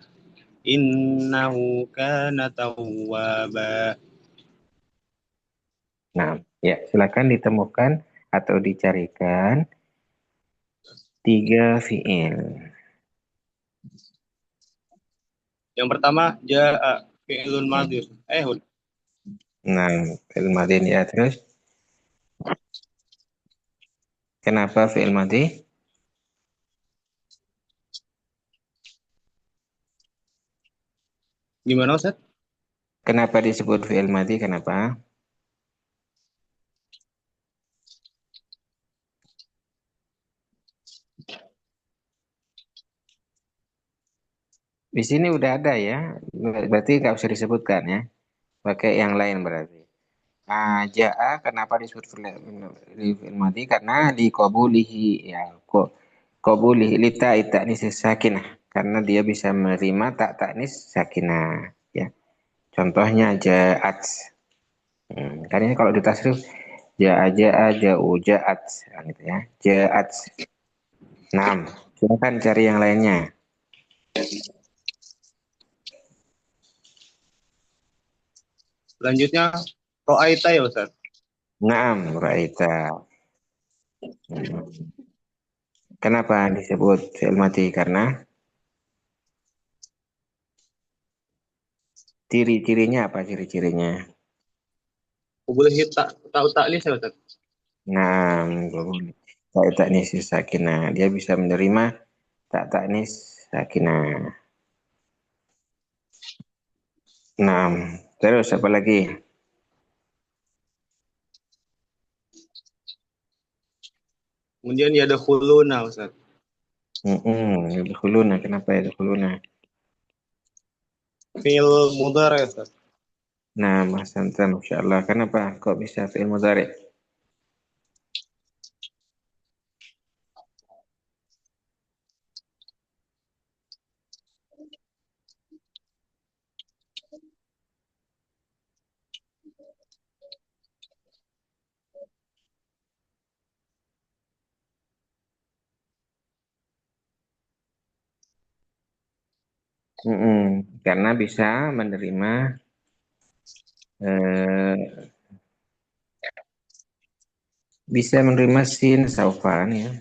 Speaker 5: innahu kana tawwaba.
Speaker 1: Nah, ya, silakan ditemukan atau dicarikan 3 fi'il.
Speaker 5: Yang pertama jaa fi'lun madhi.
Speaker 1: Nah, fi'il madhi ya, terus kenapa fi'il madhi?
Speaker 5: Gimana Ustaz?
Speaker 1: Kenapa disebut fi'il madhi? Kenapa? Di sini udah ada ya, berarti nggak usah disebutkan ya. Pakai yang lain berarti. Ja'a kenapa disebut fi'il madhi? Karena di qabulihi ya, qabulihi lita ita ini sakinah. karena dia bisa menerima tak taknis sakinah. Ya, contohnya ja'at. Kan ini kalau ditasrif ja'a ja'u ja'at, nah, gitu ya. Ja'at. Nah, silakan cari yang lainnya.
Speaker 5: Selanjutnya ro'aita ya Ustaz.
Speaker 1: Naam, ra'aita. Hmm. Kenapa disebut fi'il mati? Karena ciri-cirinya apa ciri-cirinya?
Speaker 5: Boleh tahu taklis ya Ustaz.
Speaker 1: Nah, tak taknis sakinah. Dia bisa menerima tak taknis sakinah. Nah, terus apa lagi?
Speaker 5: Kemudian ya ada khuluna Ustaz.
Speaker 1: Yadkhuluna. Kenapa yadkhuluna?
Speaker 5: Fi'il mudhari Ustaz.
Speaker 1: Nah, Mas Santa, Masya Allah. Kenapa kok bisa fi'il mudhari? Karena bisa menerima eh, sin saufan ya.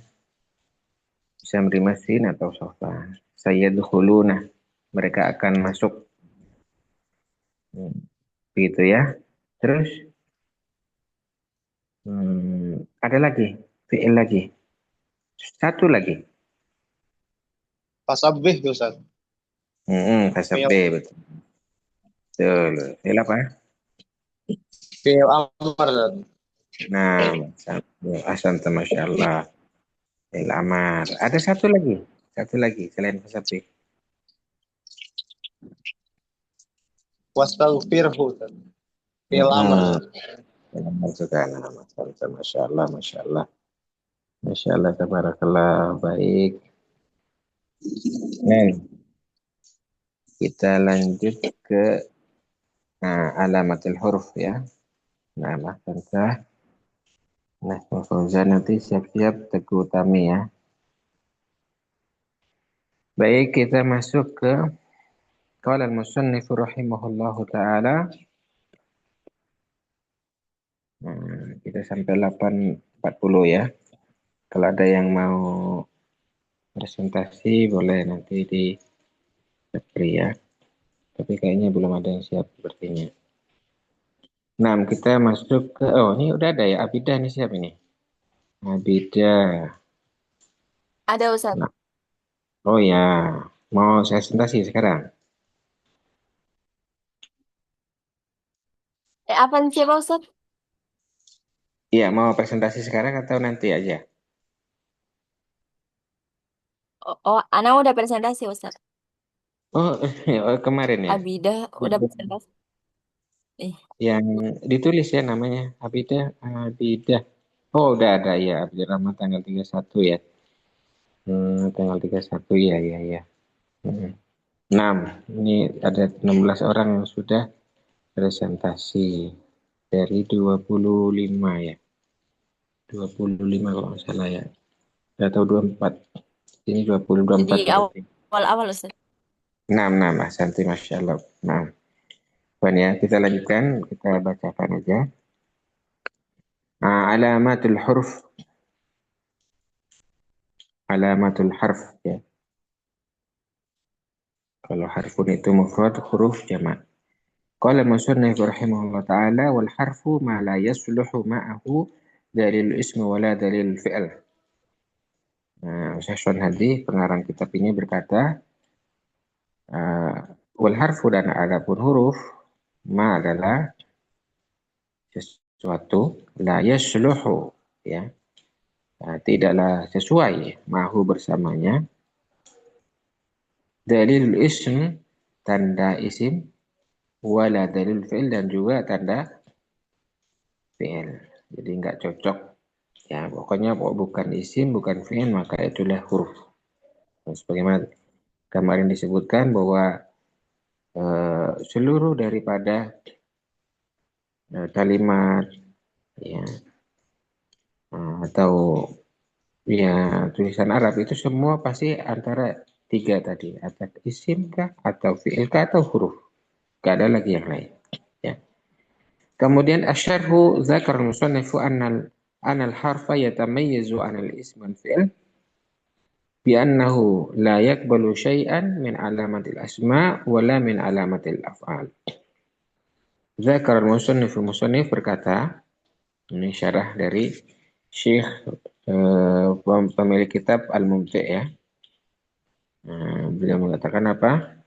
Speaker 1: Bisa menerima sin atau saufan. Sayadkhuluna. Mereka akan masuk. Hmm, Begitu ya. Terus ada lagi. Fi'il lagi. Satu lagi.
Speaker 5: Fasabbih ya Ustaz. Fi'il
Speaker 1: Kasabbe, betul. Betul. Fi'il apa?
Speaker 5: fi'il amr Ustaz.
Speaker 1: Nah, asanta Masya Allah. Fi'il amar. Ada satu lagi. Satu lagi selain kasabbe.
Speaker 5: Wastaghfirhu Ustaz. Fi'il amr.
Speaker 1: Fi'il amar juga. Nah, asanta Masya Allah. Masya Allah. Masya Allah. Tabarakallah. Baik. Nah, kita lanjut ke alamatul huruf ya. Nah, Mas Nah, Mas Fauzan nanti siap-siap Teguh Utami ya. Baik, kita masuk ke qala al-musannif rahimahullahu taala. Nah, kita sampai 8.40 ya. Kalau ada yang mau presentasi boleh nanti di Japri ya. Tapi kayaknya belum ada yang siap sepertinya. Nah, kita masuk ke ini udah ada ya Abidah ini siap ini. Abidah.
Speaker 6: Ada Ustaz.
Speaker 1: Nah, oh ya, mau saya presentasi sekarang.
Speaker 6: Apa siapa Ustaz?
Speaker 1: Iya, mau presentasi sekarang atau nanti aja?
Speaker 6: Ana udah presentasi Ustaz.
Speaker 1: Oh, kemarin ya.
Speaker 6: Abidah udah presentasi.
Speaker 1: Yang ditulis ya namanya Abidah. Oh, udah ada ya Abdurrahman tanggal 31 ya. Tanggal 31 ya ya ya. 6. Ini ada 16 orang yang sudah presentasi dari 25 ya. 25 kalau nggak salah ya. Atau 24. Ini 20 24
Speaker 6: Jadi
Speaker 1: berarti.
Speaker 6: awal-awal Ustaz.
Speaker 1: 6 Santi Masya Allah. Nah, Puan ya, kita lanjutkan, kita bacakan aja. Alamatul huruf. Alamatul harf ya. Kalau harfun itu mufrad, huruf jamak. Qala musannif rahimahullah ta'ala wal harfu ma la yasluhu ma'ahu dalil ismi wala dalil fi'l. Nah, Syekh Hadi pengarang kitab ini berkata, wal harfu dan adapun huruf ma adalah sesuatu la yasluhu ya. Tidaklah sesuai ma'ahu bersamanya dalil ism tanda isim wala dalil fi'il dan juga tanda fi'il. Jadi nggak cocok. Ya, pokoknya bukan isim, bukan fi'il, maka itulah huruf. Nah, sebagaimana kemarin disebutkan bahwa seluruh daripada kalimat ya atau ya tulisan Arab itu semua pasti antara tiga tadi, atau isim kah, atau fi'il kah, atau huruf. Gak ada lagi yang lain. Ya. Kemudian asyarhu zakar al-musannifu anal harfa yatamayyazu anal ism wal fi'il bi'annahu la yakbalu syai'an min alamatil asma' wala min alamatil af'al. Zakar al-musannif berkata, ini syarah dari Syekh pemilik kitab Al-Mumti' ya. Beliau mengatakan apa?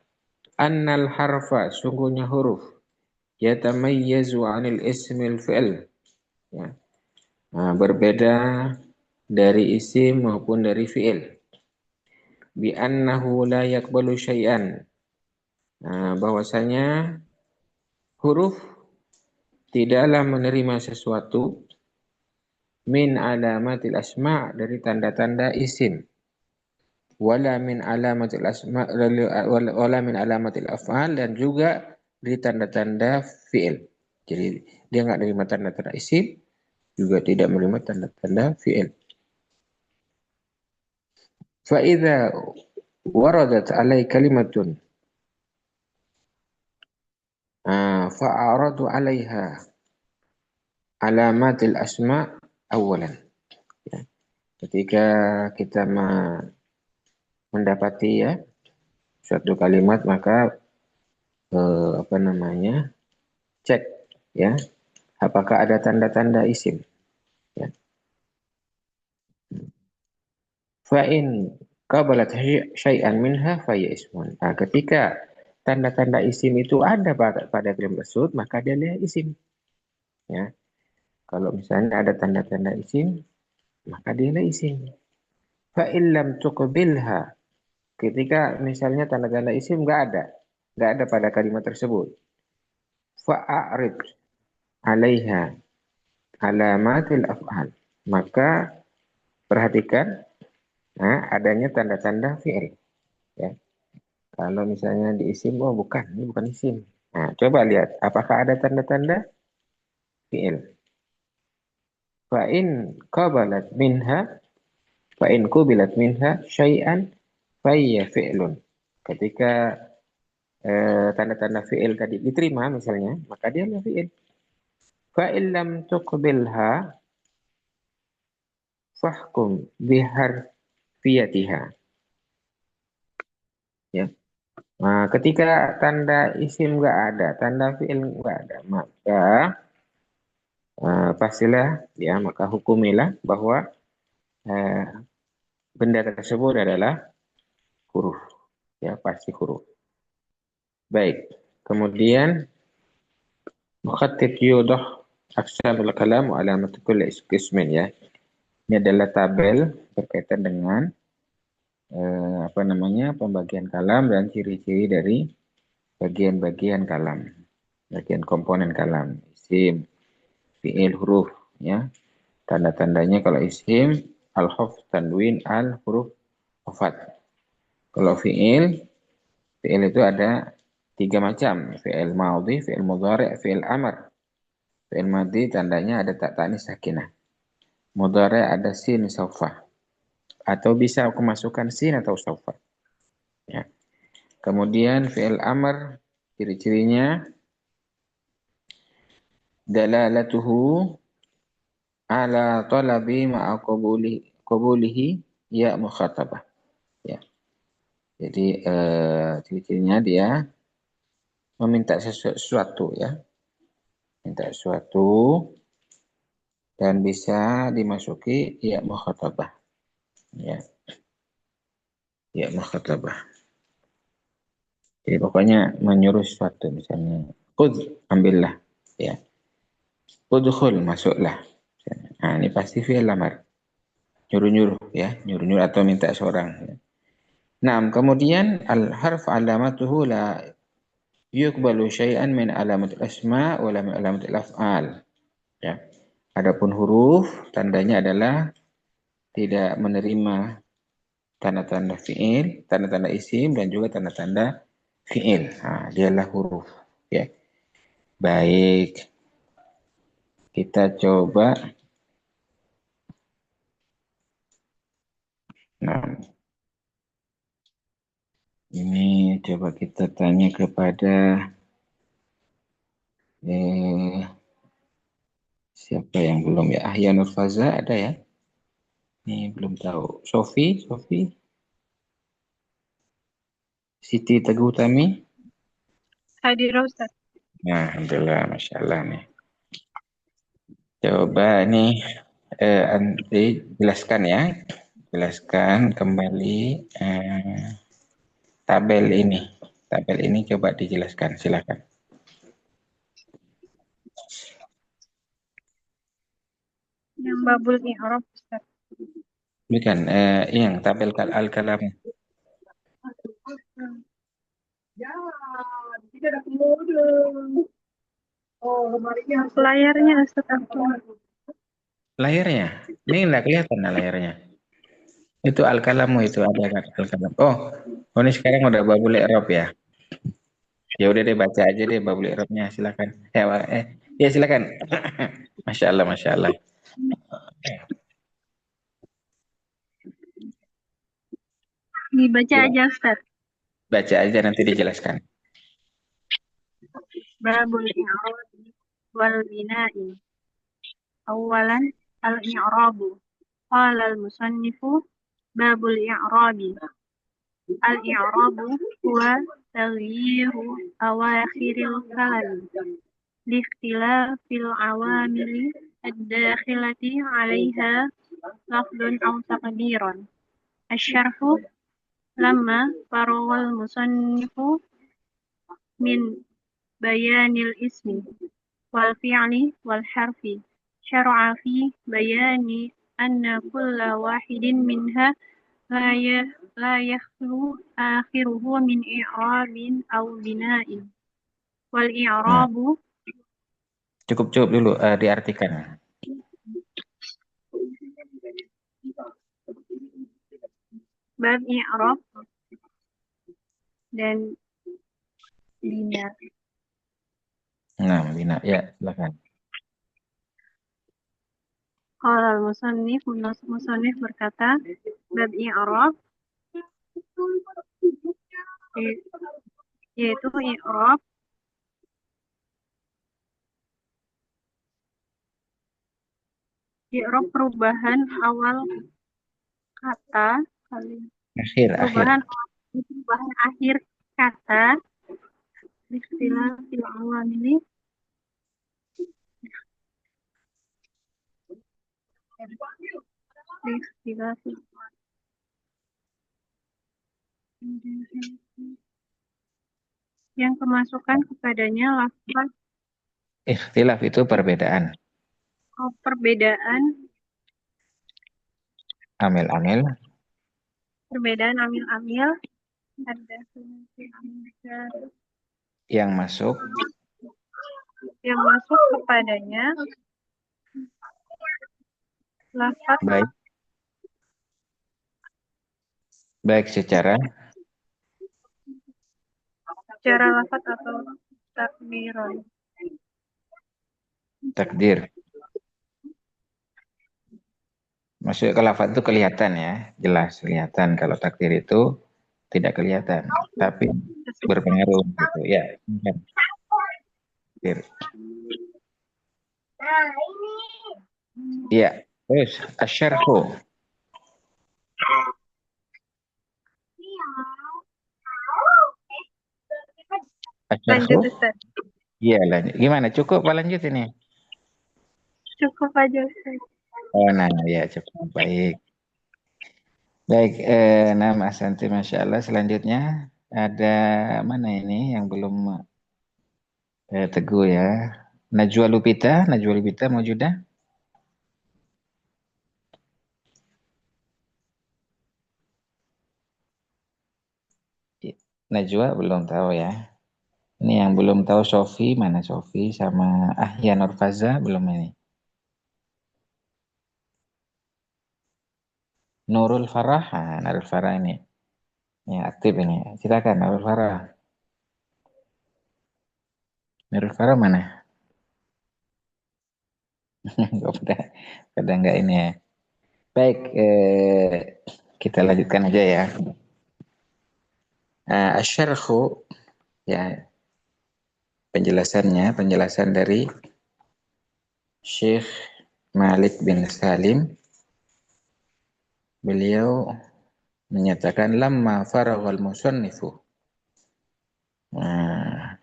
Speaker 1: Annal harfa, sungguhnya huruf, yatamayyazu 'anil ismil fi'l. Ya. Berbeda dari isim maupun dari fi'il. Bi annahu la yaqbalu syai'an. Bahwasanya huruf tidaklah menerima sesuatu min alamatil asma' dari tanda-tanda isim. Wala min alamatil asma' wala min alamatil af'al, dan juga di tanda-tanda fi'il. Jadi dia nggak menerima tanda-tanda isim, juga tidak menerima tanda-tanda fi'il. Fa idza waradat alai kalimatun fa'aradu 'alaiha alamatil asma' awalan. Ya. Ketika kita mendapati ya suatu kalimat, maka cek ya apakah ada tanda-tanda isim ya. Fa in qabalat syai'an minha fa ya ismun. Ketika tanda-tanda isim itu ada pada kalimat tersebut, maka dia adalah isim ya. Kalau misalnya ada tanda-tanda isim, maka dia adalah isim. Fa in lam tuqbilha, ketika misalnya tanda-tanda isim nggak ada pada kalimat tersebut, fa'arid 'alaiha alamatil af'al, maka perhatikan adanya tanda-tanda fi'il ya. Kalau misalnya di isim, ini bukan isim. Coba lihat apakah ada tanda-tanda fi'il. Fa in qubilat minha syai'an fa hiya fi'lun. Ketika tanda-tanda fi'il tadi diterima misalnya, maka dia adalah fi'il. Fa in lam tuqbilha fahkum biharfiyatiha. Ya. Ketika tanda isim nggak ada, tanda fi'il nggak ada, maka pastilah ya, maka hukumilah bahwa benda tersebut adalah huruf ya, pasti huruf. Baik, kemudian mukhattib yudah aqsamul kalam wa alamat kulli ismin ya. Ini adalah tabel berkaitan dengan pembagian kalam dan ciri-ciri dari bagian-bagian kalam, bagian komponen kalam, isim, fi'il, huruf ya. Tanda-tandanya kalau isim al-huruf tanwin, al-huruf wafat. Kalau fi'il itu ada 3 macam, fi'il madhi, fi'il mudhari', fi'il amr. Fi'il madhi tandanya ada tak tanis sakinah. Mudhari' ada sin saufa. Atau bisa aku masukkan sin atau saufa. Ya. Kemudian fi'il amr, ciri-cirinya dalalatuhu ala talabi ma'a qabulihi ya mukhatabah. Ya. Jadi ciri-cirinya dia meminta sesuatu ya. Minta sesuatu dan bisa dimasuki ya mukhatabah. Ya. Ya mukhatabah. Jadi pokoknya menyuruh sesuatu, misalnya khudh, ambillah ya. Udkhul, masuklah. Ini pasti fi'il amr. Nyuruh-nyuruh ya, nyuruh-nyuruh atau minta seorang ya. Nah, kemudian al-harf alamatuhu la yuqbalu syai'an min alamatil asma wa la min alamatil af'al. Ya. Adapun huruf tandanya adalah tidak menerima tanda-tanda fiil, tanda-tanda isim, dan juga tanda-tanda fiil. Nah, dialah huruf. Ya. Baik, kita coba. Nah, ini coba kita tanya kepada siapa yang belum ya? Ahya Nurfaza ada ya? Ini belum tahu. Sofi, Siti Teguh Utami.
Speaker 2: Hadir Ustaz.
Speaker 1: Nah, alhamdulillah, masya Allah nih. Coba nih nanti jelaskan ya, jelaskan kembali tabel ini. Tabel ini coba dijelaskan, silakan.
Speaker 2: Yang babul i'rab Ustaz.
Speaker 1: Bukan, yang tabel al-kalam.
Speaker 2: Layarnya Ustaz aku.
Speaker 1: Layarnya, ini nggak kelihatan nah, layarnya. Itu al-kalamu itu ada kan al-kalam. Oh, ini sekarang udah babul i'rab ya. Ya udah deh baca aja deh babul i'rabnya, silakan. Ya silakan. Masya Allah, masya Allah.
Speaker 2: Dibaca
Speaker 1: Ya.
Speaker 2: aja Ustaz.
Speaker 1: Baca aja nanti dijelaskan.
Speaker 2: Babul i'rab wal bina'i. Awalan al-i'rabu. Qala al-musannifu babul i'rabi. Al-i'rabu huwa taghyiru awakhiril kalam liikhtilafil awamili ad-dakhilati 'alaiha lafdun aw taqdiran. Asy-syarhu lamma farawal musannifu min bayanil ismi wal fi'li wal harfi syar'a fi bayani anna kulla wahidin minha la yakhlu akhiruhu min i'rabin aw bina'in wal i'rabu
Speaker 1: Cukup dulu diartikan.
Speaker 2: bab i'rab dan bina.
Speaker 1: Nah, bina ya silakan.
Speaker 2: Qala al-musannif berkata bab i'rab yaitu i'rab perubahan awal kata perubahan akhir kata ikhtilafil awamili yang kemasukan kepadanya lafaz
Speaker 1: Ikhtilaf itu perbedaan.
Speaker 2: Perbedaan
Speaker 1: Amil-amil
Speaker 2: amil-amil ada
Speaker 1: yang masuk
Speaker 2: kepadanya lafaz
Speaker 1: baik secara
Speaker 2: lafaz atau
Speaker 1: takdir. Maksudnya kalau lafaz itu kelihatan ya, jelas kelihatan. Kalau takdir itu tidak kelihatan, tapi berpengaruh gitu ya. Takdir. Ya, terus asyarhu.
Speaker 2: Lanjut Ustaz.
Speaker 1: Iya lanjut. Gimana? Cukup apa lanjut ini?
Speaker 2: Cukup aja Ustaz.
Speaker 1: Oh, nah ya cukup baik. Baik, nah Mas Santi, Masya Allah. Selanjutnya ada mana ini yang belum Teguh ya. Najwa Lupita mau juga? Najwa belum tahu ya. Ini yang belum tahu Sofi, mana Sofi sama Ahya Nurfaza belum ini. Nurul Farah. Nurul Farah ini. Ya, aktif ini. Silakan Nurul Farah. Nurul Farah mana? Pada enggak ini ya. Baik, kita lanjutkan aja ya. Asyarhu, ya, penjelasan dari Syekh Malik bin Salim. Beliau menyatakan lamma faraghal musannifu. Nah,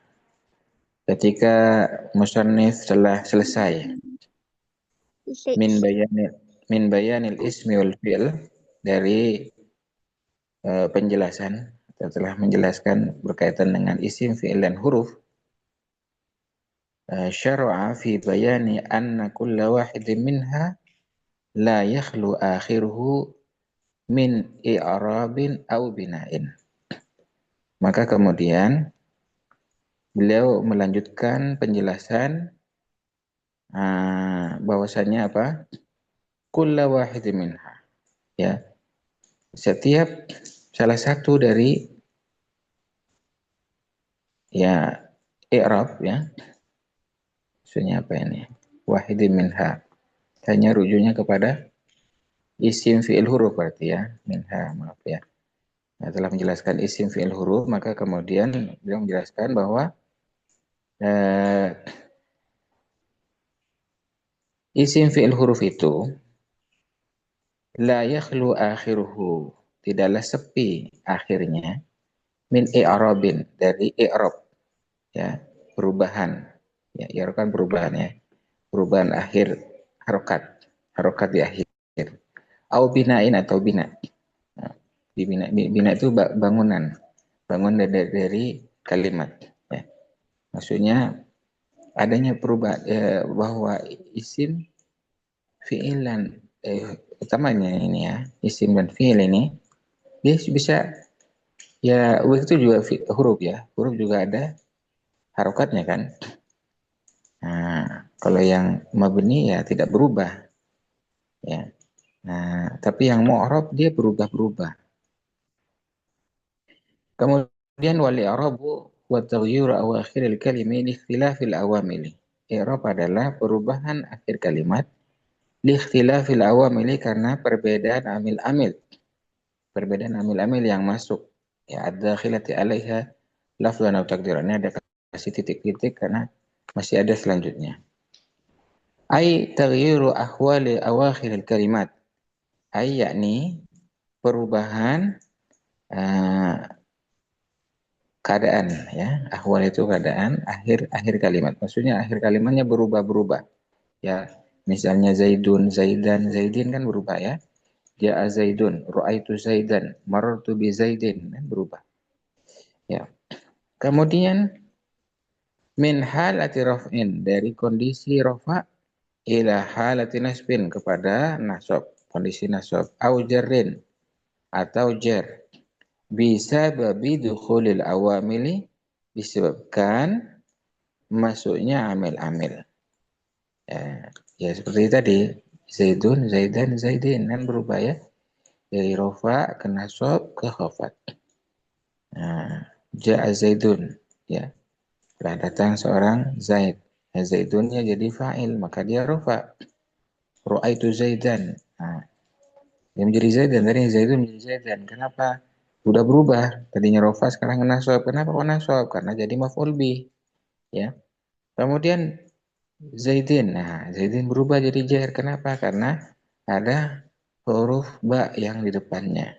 Speaker 1: ketika musannif telah selesai min bayanil ismi wal fi'l, dari penjelasan, telah menjelaskan berkaitan dengan isim, fi'il dan huruf. Syara'a fi bayani anna kulla wahidin minha la yakhlu akhiruhu min i'rabin aw bina'in. Maka kemudian beliau melanjutkan penjelasan bahwasannya apa? Kulla wahidin minha, ya, setiap salah satu dari ya i'rab, ya, maksudnya apa ini? Wahidin minha, hanya rujuknya kepada isim fi'il huruf berarti ya, minha, maaf ya. Nah, telah menjelaskan isim fi'il huruf, maka kemudian beliau menjelaskan bahwa isim fi'il huruf itu la yakhlu akhiruhu, tidaklah sepi akhirnya, min i'rabin, dari i'rab, ya, perubahan. Ya, i'rab kan perubahan ya. Perubahan akhir harokat di akhir. Au bina'in, atau bina. Nah, bina itu bangunan dari kalimat. Ya. Maksudnya adanya perubahan, bahwa isim fi'ilan, utamanya ini ya, isim dan fi'il ini dia bisa, ya, itu juga huruf ya, huruf juga ada harokatnya kan. Nah, kalau yang mabni ya tidak berubah, ya. Nah, tapi yang mu'rab dia berubah-berubah. Kemudian wal i'rabu wa taghyiru awakhiril kalimi li ikhtilafil awamili. I'rab adalah perubahan akhir kalimat li ikhtilafil awamili, karena perbedaan amil-amil. Perbedaan amil-amil yang masuk. Ya, ad-dakhilati 'alaiha lafdhan atau takdirannya ada kasih titik-titik karena masih ada selanjutnya. Ai taghyiru ahwali awakhiril kalimat. Ai yakni perubahan keadaan, ya. Ahwal itu keadaan, akhir kalimat. Maksudnya akhir kalimatnya berubah-berubah. Ya, misalnya Zaidun, Zaidan, Zaidin kan berubah ya. Ja'a Zaidun, ra'aitu Zaidan, marartu bi Zaidin, kan berubah. Ya. Kemudian min halati raf'in, dari kondisi rafa ila halati nasbin, kepada nasab, kondisi nasab, au jarrin, atau jar, bisa babi dukhulil awamili, disebabkan masuknya amil-amil. Ya seperti tadi, Zaidun, Zaidan, Zaidin, kan berubah ya, dari rofa ke nasab ke khafat. Ja'a Zaidun, ya, telah datang seorang Zaid. Zaidunnya jadi fa'il, maka dia rofa. Ra'aitu Zaidan, dia menjadi Zaidan, dari Zaidun menjadi Zaidan. Kenapa? Sudah berubah, tadinya rofa sekarang nasab. Kenapa kok nasab? Karena jadi maf'ul bih, ya. Kemudian Zaidin, Zaidin berubah jadi jar. Kenapa? Karena ada huruf ba yang di depannya.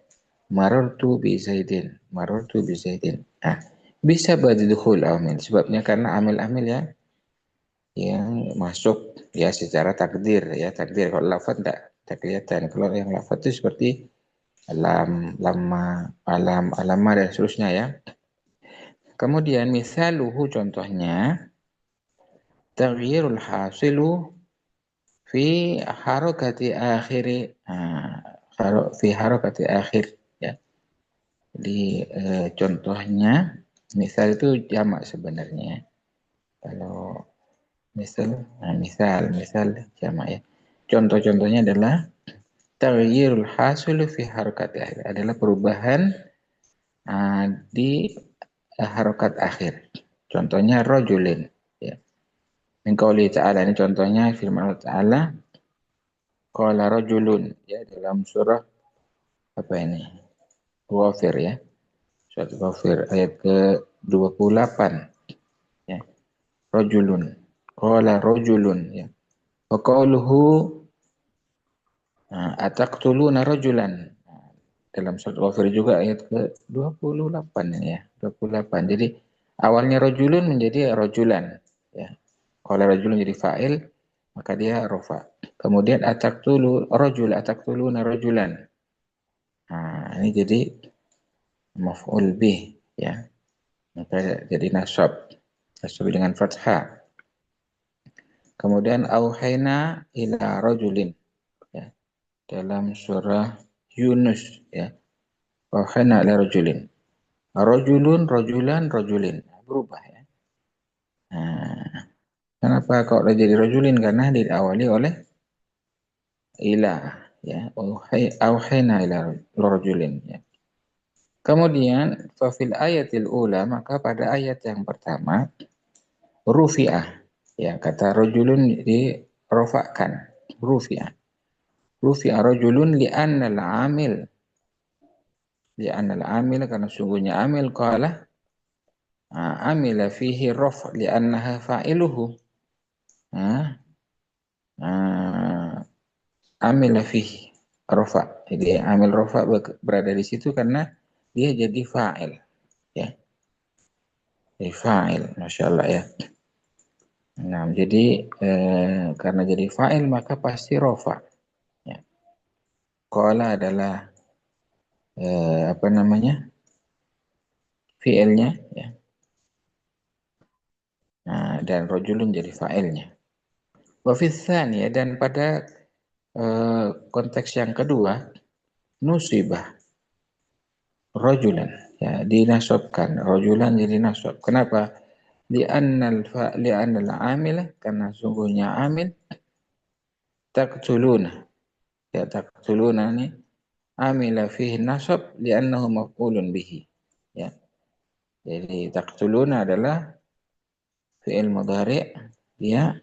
Speaker 1: Marartu bi Zaidin, marartu bi Zaidin. Bisa badidkhul amil, sebabnya karena amil-amil ya yang masuk ya secara takdir, ya, takdir. Kalau lafaz tidak kelihatan. Kalau yang lafaz itu seperti alam, lama, alam, alama, dan seterusnya ya. Kemudian misaluhu, contohnya, taghyirul hasilu fi harokati akhiri, fi harokati akhir, ya. Di contohnya, misal itu jamak sebenarnya. Kalau misal jamak ya. Contoh-contohnya adalah taghyirul hasil fi harokat akhir adalah perubahan di harokat akhir. Contohnya rojulin. Ya. Min qouli ta'ala, ini contohnya firman Allah Ta'ala. Qala rojulun. Ya, dalam surah apa ini? Ghafir ya. Surat Ghafir ayat ke-28. Ya. Rojulun. Qala rojulun. Ya. Wa qawluhu ataqtuluna rajulan. Dalam surat Ghafir juga ayat ke-28 ini ya. 28. Jadi awalnya rojulun menjadi rojulan. Ya. Kalau rojulun jadi fa'il, maka dia rofa. Kemudian ataktuluna rojulan. Nah, ini jadi maf'ul bih ya. Maka jadi nasab. Nasab dengan fathah. Kemudian auhayna ila rojulin ya. Dalam surah Yunus ya. Auhayna ila rojulin. Rojulun, rojulan, rojulin. Berubah ya. Nah, kenapa kok jadi rojulin? Karena diawali oleh ila ya. Auhayna ila rojulin ya. Kemudian fafil ayatil ula, maka pada ayat yang pertama rufi'ah ya, kata rojulun dirofakkan, rufi'ah rojulun li'annal amil karena sungguhnya amil qala amila fihi rof li'annaha fa'iluhu amila fihi rofa. Jadi amil rofa berada di situ karena dia jadi fa'il ya. Jadi fa'il, Masya Allah ya. Nah, jadi karena jadi fa'il maka pasti rofa ya. Qala adalah apa namanya, fi'ilnya ya. Nah, dan rojulun jadi fa'ilnya. Wa fi tsaniyah, dan pada konteks yang kedua nusibah rojulan ya, dinasobkan rojulan jadi nasab. Kenapa? Li'annal amil, karena sungguhnya amil taqtuluna ya, taqtuluna ini amila fihi nasab li'annahu maf'ulun bihi ya. Jadi taqtuluna adalah fi'il mudhari' dia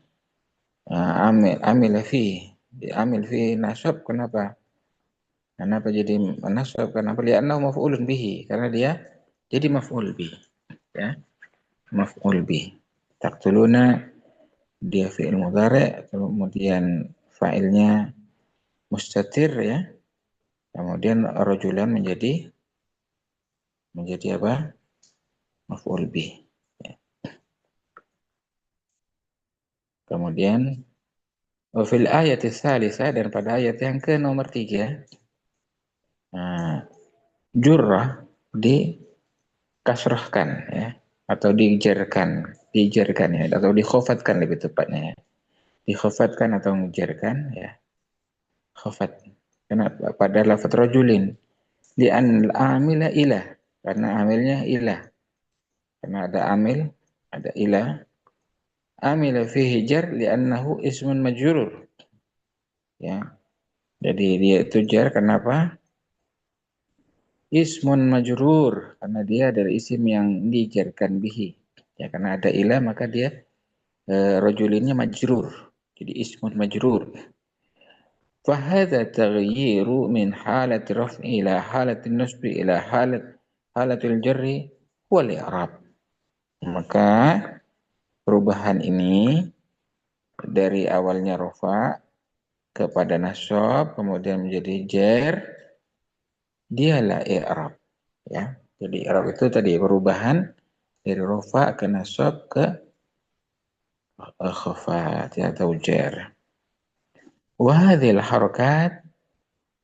Speaker 1: amila fihi, amil fihi nasab. Kenapa jadi nasab? Kenapa? Li'annahu maf'ulun bihi, karena dia jadi maf'ul bihi ya. Maf'ul bih. Taqtuluna dia fi'il mudhari', kemudian fa'ilnya mustatir ya. Kemudian rajulan menjadi apa? Maf'ul bih. Ya. Kemudian fil ayat tsalitsah, dan pada ayat yang ke nomor 3 jurrah dikasrahkan ya, atau dijerkan ya, atau dikhofatkan lebih tepatnya ya. Dikhofatkan atau menjerkan ya. Khofat. Kenapa? Pada lafaz rajulin. Li'an amila ilah. Karena amilnya ilah. Karena ada amil, ada ilah. Amila fihi jar li'annahu ismun majrur. Ya. Jadi dia itu jar kenapa? Ismun majrur, karena dia dari isim yang dijarkan bihi. Ya, karena ada ilah maka dia rajulinnya majrur. Jadi ismun majrur. Fahadha taghyiru min halati raf'i ila halati nasbi ila halatil jarri wal i'rab. Maka perubahan ini dari awalnya rafa kepada nasab kemudian menjadi jar, dialah i'rab ya. Jadi i'rab itu tadi perubahan dari rafa ke nasab ke khafat ya, atau jar. Wa hadhil harakat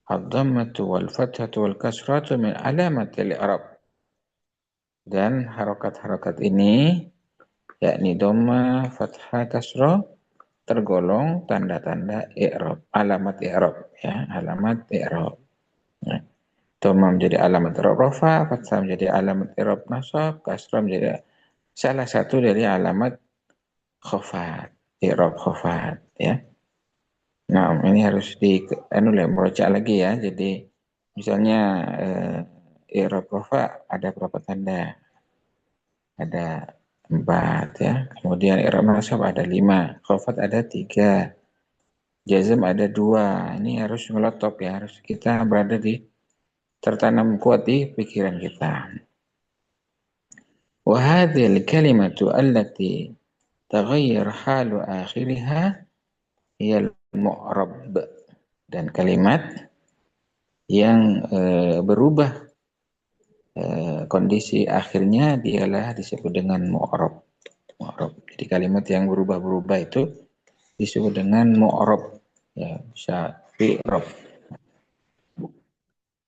Speaker 1: ad-dhammatu wal fathatu wal kasratu min alamatil i'rab. Dan harakat-harakat ini yakni dhamma, fathah, kasrah tergolong tanda-tanda i'rab, alamat i'rab ya, alamat i'rab. Ya. Dhamma menjadi alamat i'rab rafa, fathah menjadi alamat i'rab nasab, kasrah menjadi salah satu dari alamat khafat, i'rab khafat ya. Nah, ini harus merocak lagi ya. Jadi misalnya i'rab rafa ada berapa tanda? Ada 4 ya. Kemudian i'rab nasab ada 5, khafat ada 3, jazm ada 2. Ini harus ngelotop ya, harus kita berada di tertanam kuat di pikiran kita. Wa hadhihi al-kalimatu allati taghayyar halu akhiriha hiya al-mu'rab. Dan kalimat yang berubah kondisi akhirnya dialah disebut dengan mu'rab. Jadi kalimat yang berubah-berubah itu disebut dengan mu'rab. Ya, bisa fi'rab.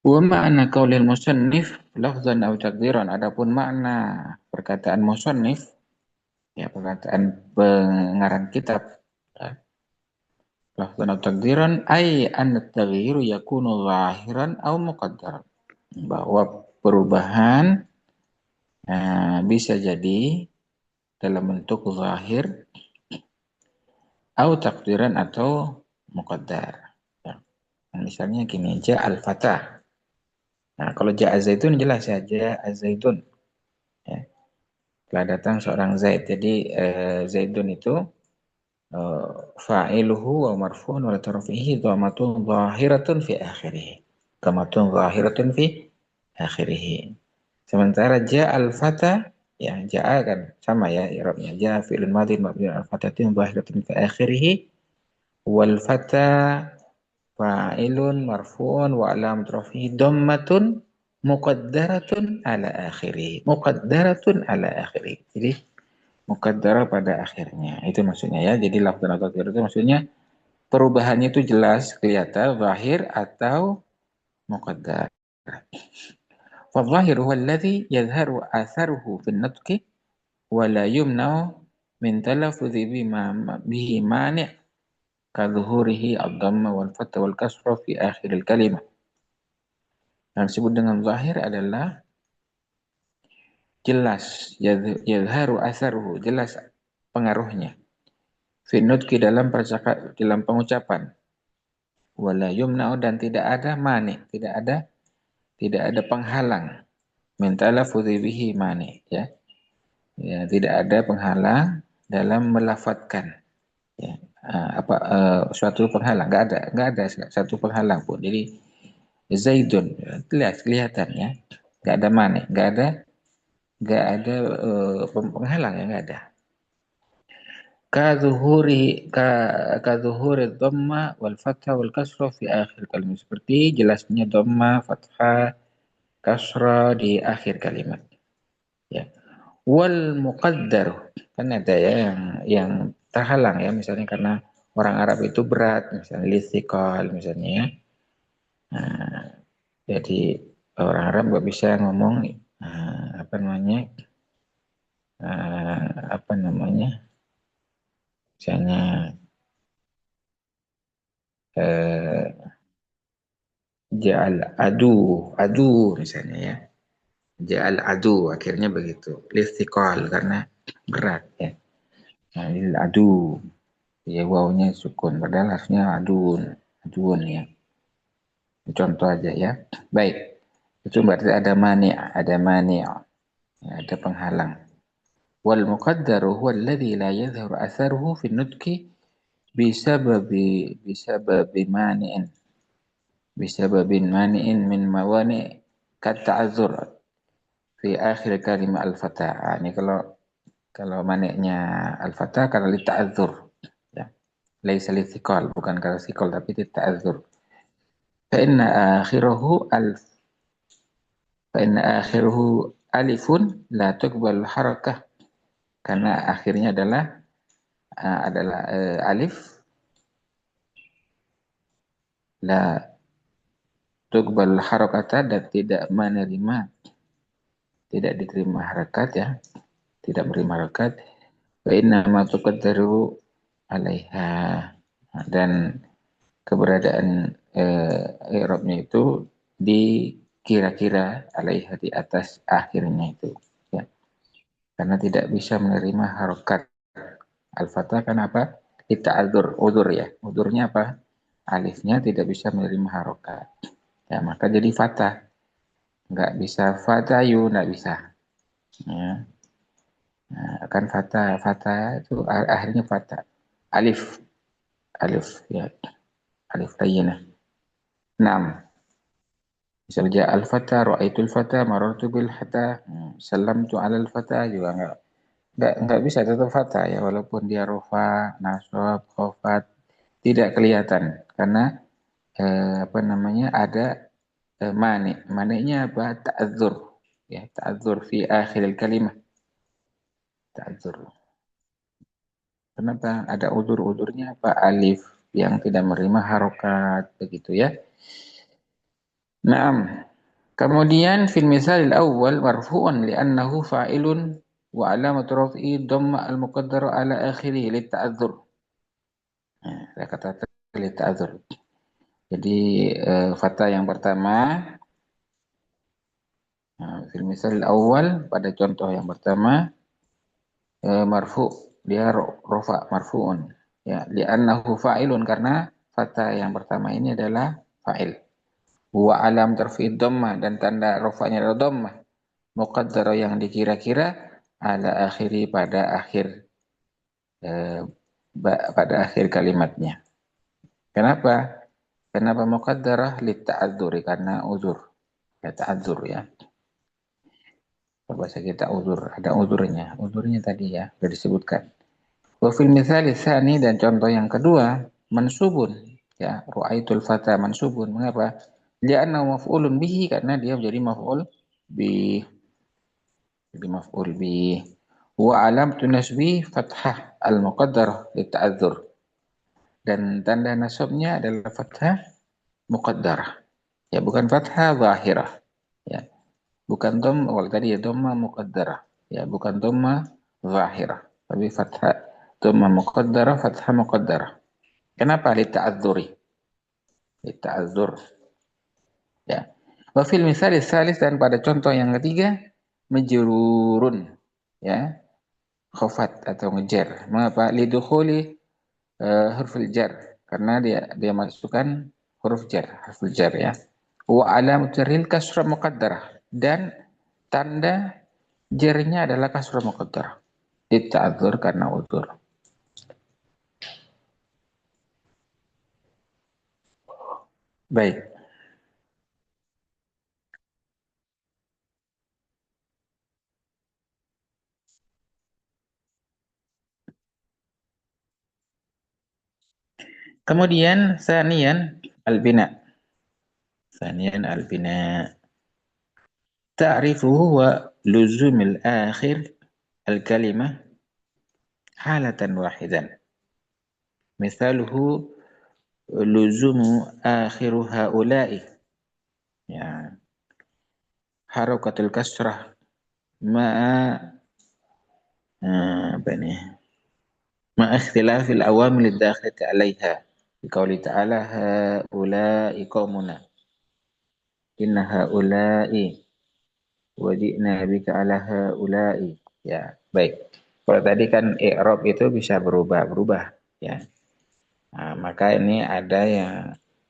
Speaker 1: Wa ma'na qaulil musannif lafzan aw taqdiran. Adapun makna perkataan musannif, ya perkataan pengarang kitab, ya, lafzan aw taqdiran ay an at-taghyiru yakunu zahiran aw muqaddaran. Bahwa perubahan bisa jadi dalam bentuk zahir atau takdiran atau muqaddar. Ya. Misalnya gini, ja'al fatah. Nah, kalau ja'a zaitun jelas ya, ja'a zaitun. Ya. Telah datang seorang Zaid. Jadi zaitun itu fa'iluhu wa marfu'un wa tarfihi dhamatun zahiratun fi akhirih. Dhamatun zahiratun fi akhirih. Sementara ja'al fata, ya ja'a kan sama ya i'rabnya. Ja'a fi'lun madhi mabniun 'ala fathatin dhahiratun fi akhirih wal fata fa'ilun marfu'un wa alam rafihi dhammatun muqaddaratun 'ala akhirih. Muqaddaratun 'ala akhirih. Jadi muqaddara pada akhirnya. Itu maksudnya ya. Jadi lafdz atau itu maksudnya perubahannya itu jelas kelihatan zahir atau muqaddar. فالظاهر هو الذي يظهر آثاره في النطق ولا يمنع من تلفظ به مانع كظهوره الضم والفتح والكسر في آخر الكلمة. Yang disebut dengan zahir adalah jelas, yadharu asaruhu, jelas pengaruhnya. Fi nutqi dalam pengucapan. Wala yumna'u dan tidak ada mani, tidak ada penghalang. Min talaffuzi bihi mani, ya. Ya, tidak ada penghalang dalam melafatkan, ya, suatu penghalang, nggak ada satu penghalang pun. Jadi zaidun kelihatan ya, nggak ada mane, nggak ada penghalang ya, nggak ada. Kadzuhuri dhamma wal fathah wal kasrah fi akhir kalimat, seperti jelasnya dhamma, fathah, kasrah di akhir kalimat, ya. Wal muqaddar, kan ada ya yang terhalang ya, misalnya karena orang Arab itu berat, misalnya listiqal misalnya ya. Nah, jadi orang Arab nggak bisa ngomong misalnya ja'al adu misalnya ya. Ja'al adu akhirnya begitu. Listiqal karena berat ya. Nah, adu ya wawunya sukun padahal harusnya adun ya. Contoh aja ya. Baik. Itu berarti ada mani, ya, ada penghalang. Wal muqaddaru huwa alladhi la yadhharu atharuhu fi nutqi bisababi mani'in min mawani' kat ta'azzur fi akhir kalimat al-fatah. Ini kalau maniknya al-fatah karena li ta'azzur ya. Laisa li thiqal, bukan karena thiqal tapi li ta'azzur. Fa inna akhiruhu alifun la tuqbal harakah, karena akhirnya adalah alif, la tuqbal harakata, dan tidak diterima harakat ya, tidak menerima harakat. Wa inna ma tuqaddaru alaiha, dan keberadaan i'rabnya itu dikira-kira alaiha, di atas akhirnya itu ya. Karena tidak bisa menerima harokat al-fatah, kenapa? Kita udur ya. Udurnya apa? alifnya tidak bisa menerima harokat. Ya, maka jadi fathah. Nggak bisa fatayu, nggak bisa. Ya. Nah, kan fathah itu akhirnya fathah. Alif, alif ya, alif tayyinah. 6. Misalnya al-fatah, ra'aitul fatah, marartu bil fatah, salamtu 'alal fatah juga nggak bisa tetap fatah ya walaupun dia rofa, nasab, khofat tidak kelihatan karena apa namanya ada maniknya apa ta'adzur ya ta'adzur fi akhir kalimat ta'adzur. Kenapa ada udur-udurnya apa alif yang tidak menerima harokat begitu ya. Naam. Kemudian fil misalil awwal marfu'un li'annahu fa'ilun wa alamatu raf'i dhamma al-muqaddara ala akhirih litta'adzur. Nah, saya katakan litta'adzur. Jadi fathah yang pertama fil misalil awwal pada contoh yang pertama marfu dia rofa marfu'un ya li'annahu fa'ilun karena fathah yang pertama ini adalah fa'il. Wa alam tarfi'id dhammah dan tanda rofanya adalah dhammah. Muqaddara yang dikira-kira ala akhiri pada akhir kalimatnya. Kenapa? Kenapa muqaddarah litta'adzuri karena uzur. Ya ta'adzur ya. Bahasa kita uzur, ada uzurnya. Uzurnya tadi ya sudah disebutkan. Wa fil mithal tsani dan contoh yang kedua mansubun ya ru'aitul fata mansubun. Mengapa? Li'anna maf'ulun bihi karena dia menjadi maf'ul bi jadi maf'ul bi wa alamatu nasbi fathah al-muqaddarah litta'adzur dan tanda nasabnya adalah fathah muqaddarah ya bukan fathah zahirah ya bukan kalau tadi ya dhamma muqaddarah ya bukan dhamma zahirah tapi fathah dhamma muqaddarah fathah muqaddarah. Kenapa litta'adzuri litta'adzur ya wa fil misal salis dan pada contoh yang ketiga majrurun ya khafat atau ngejar. Mengapa? Lidukhuli huruful jar. Karena dia masukkan huruf jar, huruf jar ya. Wa alamatu jarril kasrah muqaddarah dan tanda jarnya adalah kasrah muqaddarah. Dita'adzur karena udzur. Baik. Kemudian sanian al-bina. Sanian al-bina. Ta'rifuhu wa luzumil akhir al-kalimah halatan wahidan. Misaluhu luzumu akhiru haula'i. Ya. Harakatul kasrah ma'a apa ini? Ma'a ikhtilafil awamil ad-dakhilati 'alaiha. Biqauli ta'ala haula'i qaumuna. Inna haula'i wa ji'na bika 'ala haula'i. Ya, baik. Kalau tadi kan i'rab itu bisa berubah-berubah ya. Nah, maka ini ada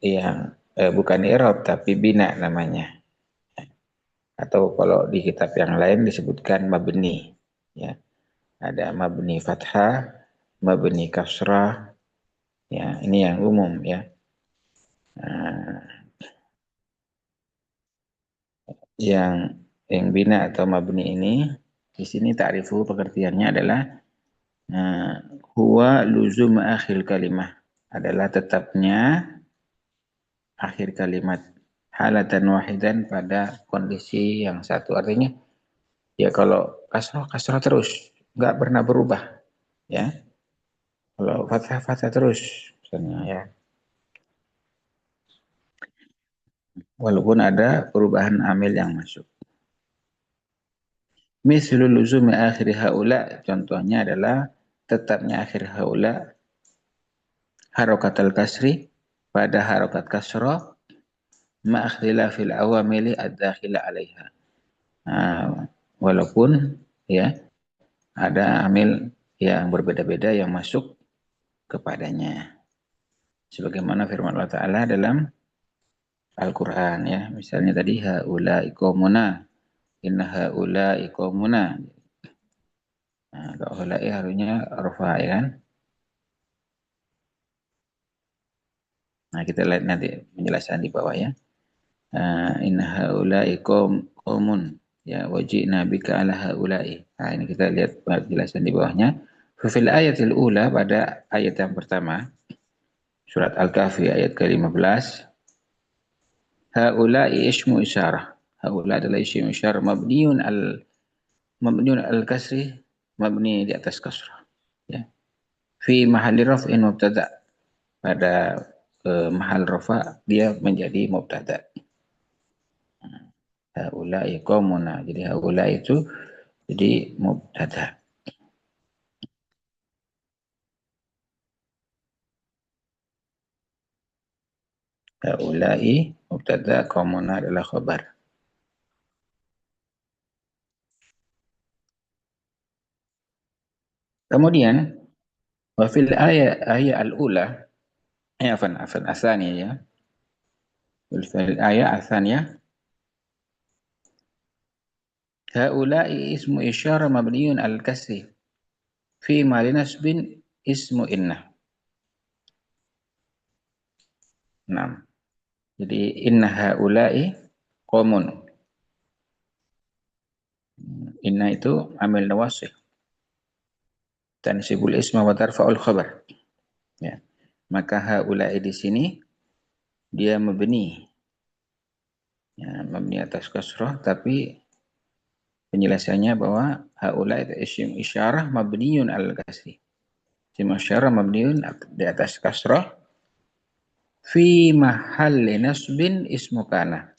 Speaker 1: yang bukan i'rab tapi bina namanya. Atau kalau di kitab yang lain disebutkan mabni ya. Ada mabni fathah, mabni kasrah ya, ini yang umum ya. Nah, yang bina atau mabni ini di sini ta'rifu pengertiannya adalah huwa luzum akhir kalimah adalah tetapnya akhir kalimat halatan wahidan pada kondisi yang satu. Artinya ya kalau kasrah terus nggak pernah berubah ya. Kalau fathah terus misalnya ya. Walaupun ada perubahan amil yang masuk. Mislul luzumi akhir haula contohnya adalah tetapnya akhir haula harokatul kasri pada harokat kasrah ma'akhtilafil awamili ad-dakhila 'alaiha. Walaupun ya ada amil yang berbeda-beda yang masuk kepadanya.
Speaker 7: sebagaimana firman Allah Ta'ala dalam Al-Quran ya. Misalnya tadi haula'i qaumuna, inna haula'i qaumuna. Nah, kalau haula'i harusnya rafa ya kan. Nah, kita lihat nanti penjelasan di bawah ya. Inna haula'i qaumun ya wajibna bika ala haula'i. Nah, ini kita lihat penjelasan di bawahnya. Fil ayatil ula, pada ayat yang pertama surat Al-Kahfi ayat ke-15, haula'i ismu isyarah. Haula adalah ismu isyarah mabniun al-kasri, mabni di atas kasrah ya. Fi mahalli raf'in mubtada, pada mahal rafa dia menjadi mubtada. Haula'i qaumuna, jadi haula itu jadi mubtada. Haula'i mubtada, qaumuna adalah khabar. Kemudian wa fil ayat al-ula afan asani ya. Fil ayat asaniya haula'i ismu isyarah mabniun al-kasri fi mali nasbin ismu inna. Nah, jadi inna haula'i qaumun. Inna itu amil nawasih, tansibul isma wa tarfa'ul khabar. Ya. Maka haula'i di sini dia mabni. Ya, mabni atas kasrah, tapi penjelasannya bahwa haula'i itu isim isyarah mabniun al-kasri. Isim isyarah mabniun di atas kasrah fi mahalli nasbin ismu kana.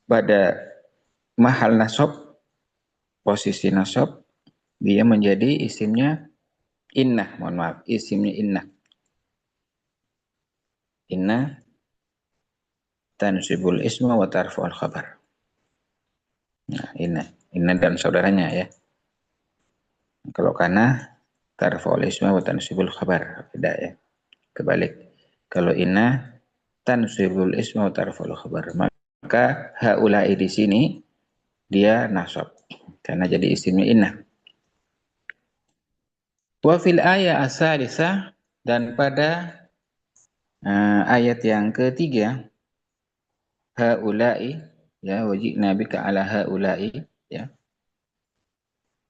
Speaker 7: Pada mahal nasab, posisi nasab, dia menjadi isimnya inna, mohon maaf, isimnya inna. Inna tansibul isma wa tarfu'ul khabar. Nah, inna dan saudaranya ya. Kalau kana tarfu'ul isma wa tansibul khabar, beda ya. Kebalik. Kalau inna tansibul isma wa tarfu'ul khabar, maka haula'i di sini dia nasab karena jadi isimnya inna. Wa fil ayat as-salisah, dan pada ayat yang ketiga haula'i ya wajibna bika ala haula'i ya.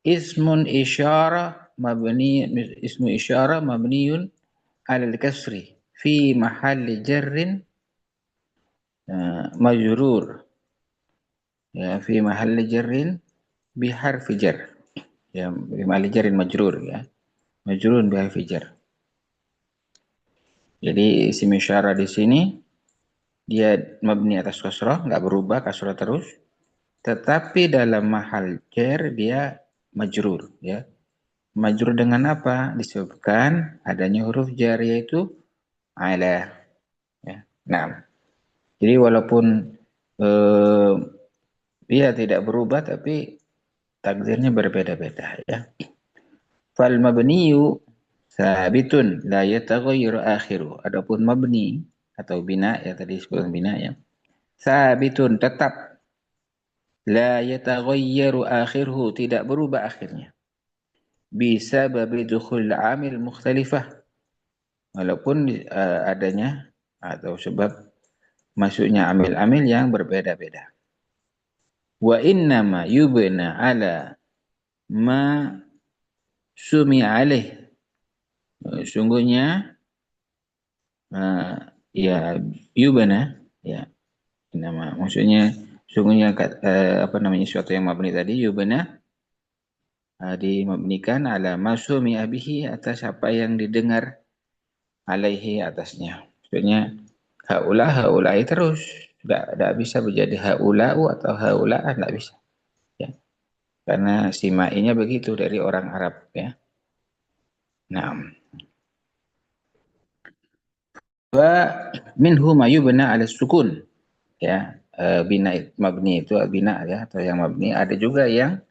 Speaker 7: Ismun isyarah mabni, ismu isyarah mabniun ala al-kasri fi mahalli jarrin majrur ya, fi mahalli jarrin bi harfi jar ya, bi mahalli jarrin majrur ya, majrurun bi harfi jar. Jadi isim isyarah di sini dia mabni atas kasrah, nggak berubah, kasrah terus. Tetapi dalam mahal jar dia majrur ya. Majrur dengan apa? Disebabkan adanya huruf jar yaitu ala ya. Nah, jadi walaupun dia tidak berubah tapi takdirnya berbeda-beda ya. Fal mabniyu sabitun la yataghayyaru akhiru. Adapun mabni atau bina ya, tadi disebutkan bina ya. Sabitun tetap, la yataghayyaru akhiruhu tidak berubah akhirnya. Bisa babi dukhul amil mukhtalifah. Walaupun adanya atau sebab masuknya amil-amil yang berbeda-beda. Wa innama yubna ala ma sumi alaih. Sungguhnya ya yubna ya, nama maksudnya sungguhnya apa namanya, suatu yang mabni tadi yubna dimabnikan ala masumi abihi, atas apa yang didengar, alaihi atasnya. Maksudnya haulai terus, tidak bisa menjadi haula'u atau haula'an, tidak bisa ya. Karena simainya begitu dari orang Arab ya. Nah, wa minhu ma yubna ala sukun ya, bina mabni itu bina ya, atau yang mabni. Ada juga yang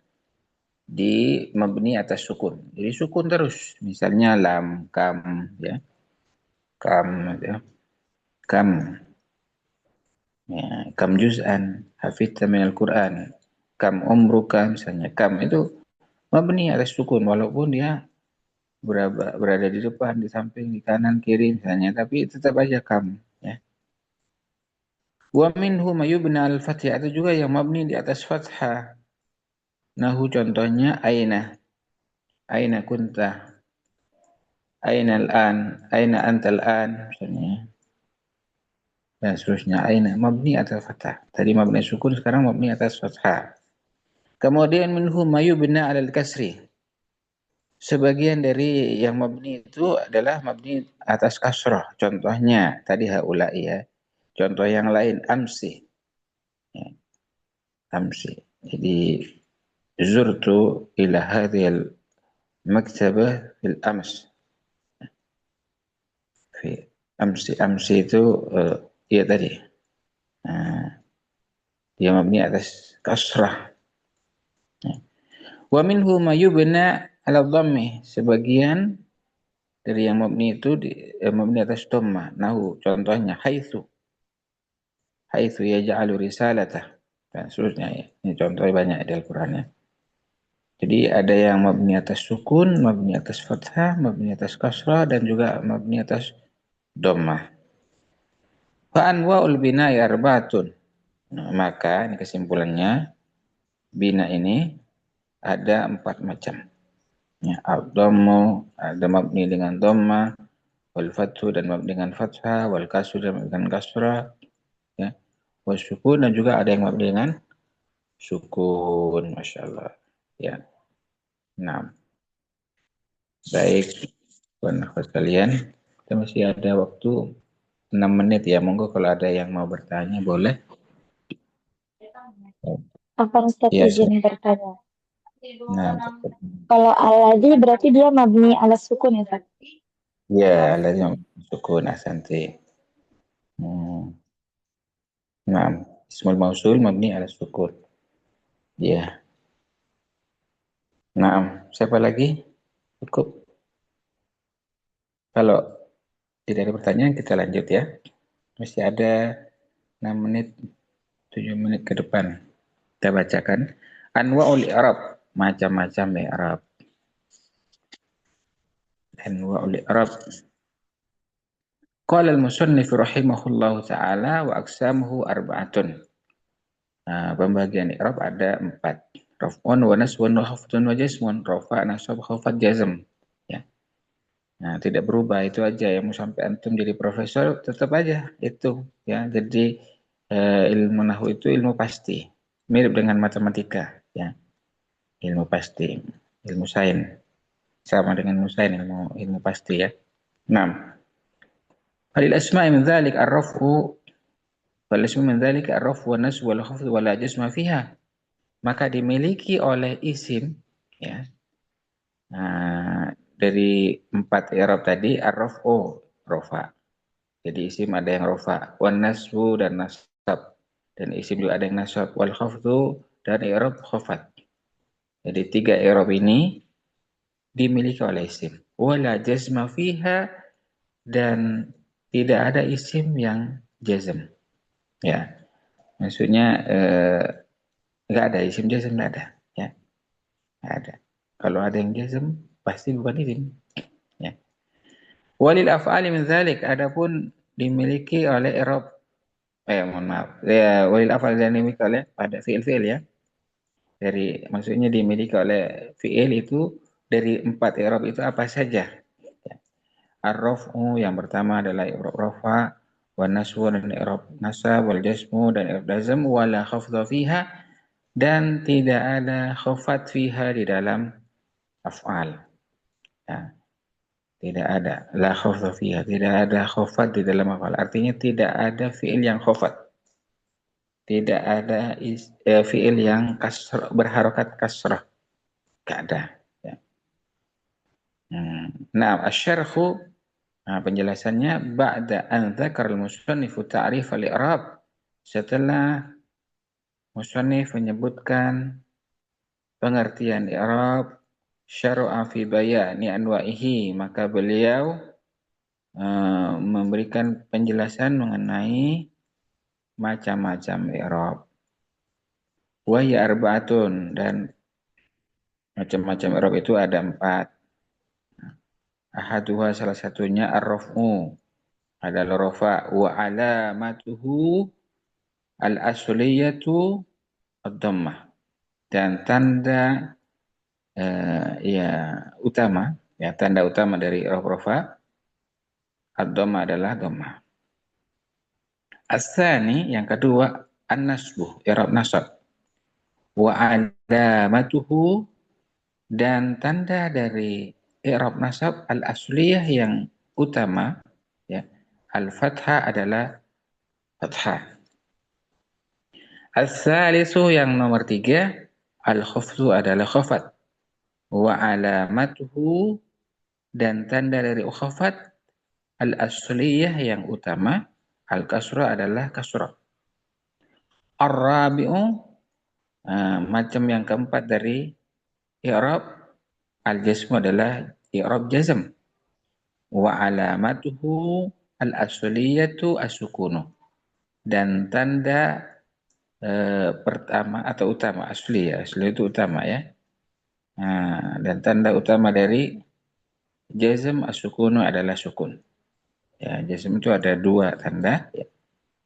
Speaker 7: di mabni atas sukun, jadi sukun terus, misalnya lam, kam ya. Kam ya. Kam. Ya, kam juz'an hafidta minal Qur'an. Kam umruka misalnya. Kam itu mabni atas sukun walaupun dia berada di depan, di samping, di kanan, kiri misalnya, tapi tetap aja kam ya. Wa minhu mayubna al-fath, atau juga yang mabni di atas fathah. Nahu contohnya aina. Aina kunta. Aina al-an. Aina anta al-an misalnya. Dan seterusnya. Aina mabni atas fathah. Tadi mabni sukun, sekarang mabni atas fathah. Kemudian minhu mayubna alal kasri. Sebagian dari yang mabni itu adalah mabni atas kasrah. Contohnya tadi haula'i ya. Contoh yang lain amsi. Ya. Amsi. Jadi zurtu ila hadhil maktabah fil ams. Fi amsi itu iya tadi. Dia mabni atas kasrah. Ya. Wa minhu mayubna ala dhammi, sebagian dari yang mabni itu mabni atas dhamma. Nahu contohnya haitsu yaj'alu risalatah dan seterusnya ya. Ini contohnya banyak di Al-Qur'an ya. Jadi ada yang mabni atas sukun, mabni atas fathah, mabni atas kasrah dan juga mabni atas dhammah. Fa anwa'ul bina'i arba'atun. Nah, maka ini kesimpulannya, bina ini ada 4 macam. Ya, ad-dhammu, ada mabni dengan dhamma, wal fathu dan mabni dengan fathah, wal kasru dan mabni dengan kasrah, ya. Wal sukun dan juga ada yang mabni dengan sukun, masyaallah. Ya. Nah, baik, kawan-kawan sekalian, kita masih ada waktu 6 menit ya. Monggo kalau ada yang mau bertanya boleh.
Speaker 8: Akan Ustaz
Speaker 7: Ya,
Speaker 8: izin bertanya.
Speaker 7: nah,
Speaker 8: Kalau alladzi berarti dia mabni ala sukun ya, Ustaz?
Speaker 7: ya, alladzi sukun asanti. Nah, ismul mausul mabni ala sukun. Ya. Nah, siapa lagi? Cukup. Kalau tidak ada pertanyaan kita lanjut ya. Masih ada 6 menit, 7 menit ke depan. Kita bacakan. Anwa'ul i'rab, macam-macam i'rab. Anwa'ul i'rab. Qala al-musannif rahimahullahu ta'ala wa aqsamuhu arba'atun. Nah, pembagian i'rab ada 4. Raf'un wa nasbun wa khafdun wa jazmun. Rafa, nasab, khafad, jazm. Ya. Nah, tidak berubah, itu aja yang mau sampai antum jadi profesor tetap aja itu ya. Jadi ilmu nahwu itu ilmu pasti, mirip dengan matematika ya. Ilmu pasti, ilmu sains sama dengan ilmu sains, ilmu pasti ya. 6. Falil asma'i min dzalik ar-raf'u wal ismu min dzalik ar-raf'u wan nasb wal khafd wal jazm fiha. Maka dimiliki oleh isim ya. Nah, dari 4 i'rab tadi ar-raf'u rafa. Jadi isim ada yang rafa, wan nasbu dan nasab. Dan isim juga ada yang nasab, wal khafdu dan i'rab khafat. Jadi 3 i'rab ini dimiliki oleh isim. Wala jazma fiha, dan tidak ada isim yang jazm. Ya. Maksudnya enggak ada isim jazm, enggak ada, ya. Enggak ada. Kalau ada yang jazm pasti bukan isim. Ya. Walil af'ali min dzalik, adapun dimiliki oleh i'rab mohon maaf. Ya, walil af'al dan dimiliki oleh pada fi'il-fi'il ya. Dari maksudnya dimiliki oleh fi'il itu dari 4 i'rab itu apa saja? Ya. Ar-raf'u yang pertama adalah i'rab rafa, wa nasbu dan i'rab nasab, wal jazmu dan i'rab jazm, wala khafdha fiha, dan tidak ada khafat fiha di dalam af'al. Ya. Tidak ada la khafdha fiha, tidak ada khafat di dalam af'al. Artinya tidak ada fi'il yang khafat. Tidak ada fi'il yang berharokat kasrah. Tidak ada. Ya. Nah, asyarhu, penjelasannya ba'da an dzakara al-musannifu ta'rif al-i'rab. Setelah musannif menyebutkan pengertian i'rab, syara'a fi bayani anwa'ihi, maka beliau memberikan penjelasan mengenai macam-macam i'rab. Wa hiya arba'atun, dan macam-macam i'rab itu ada 4. Ahaduha, salah satunya ar-raf'u, adalah rafa, wa alamatuhu al-asliyatu ad-dhammah, dan tanda utama, tanda utama dari i'rab rafa ad-dhammah adalah dhammah. As-tsani, yang kedua, an-nasbu, i'rab nasab, wa alamatuhu, dan tanda dari i'rab nasab al-asliyah yang utama, ya, al-fathah adalah fathah. As-salisu, yang nomor 3, al-khafdu adalah khafat, wa alamatuhu, dan tanda dari khafat al-asliyah yang utama al-kasrah adalah kasrah. Ar-rabi'u, macam yang keempat dari i'rab al-jazmu adalah i'rab jazm, wa alamatuhu al-asliyatu as-sukunu, dan tanda pertama atau utama, asli itu utama, ya. Dan tanda utama dari jazm as-sukunu adalah sukun. Ya, jazm itu ada 2 tanda, ya.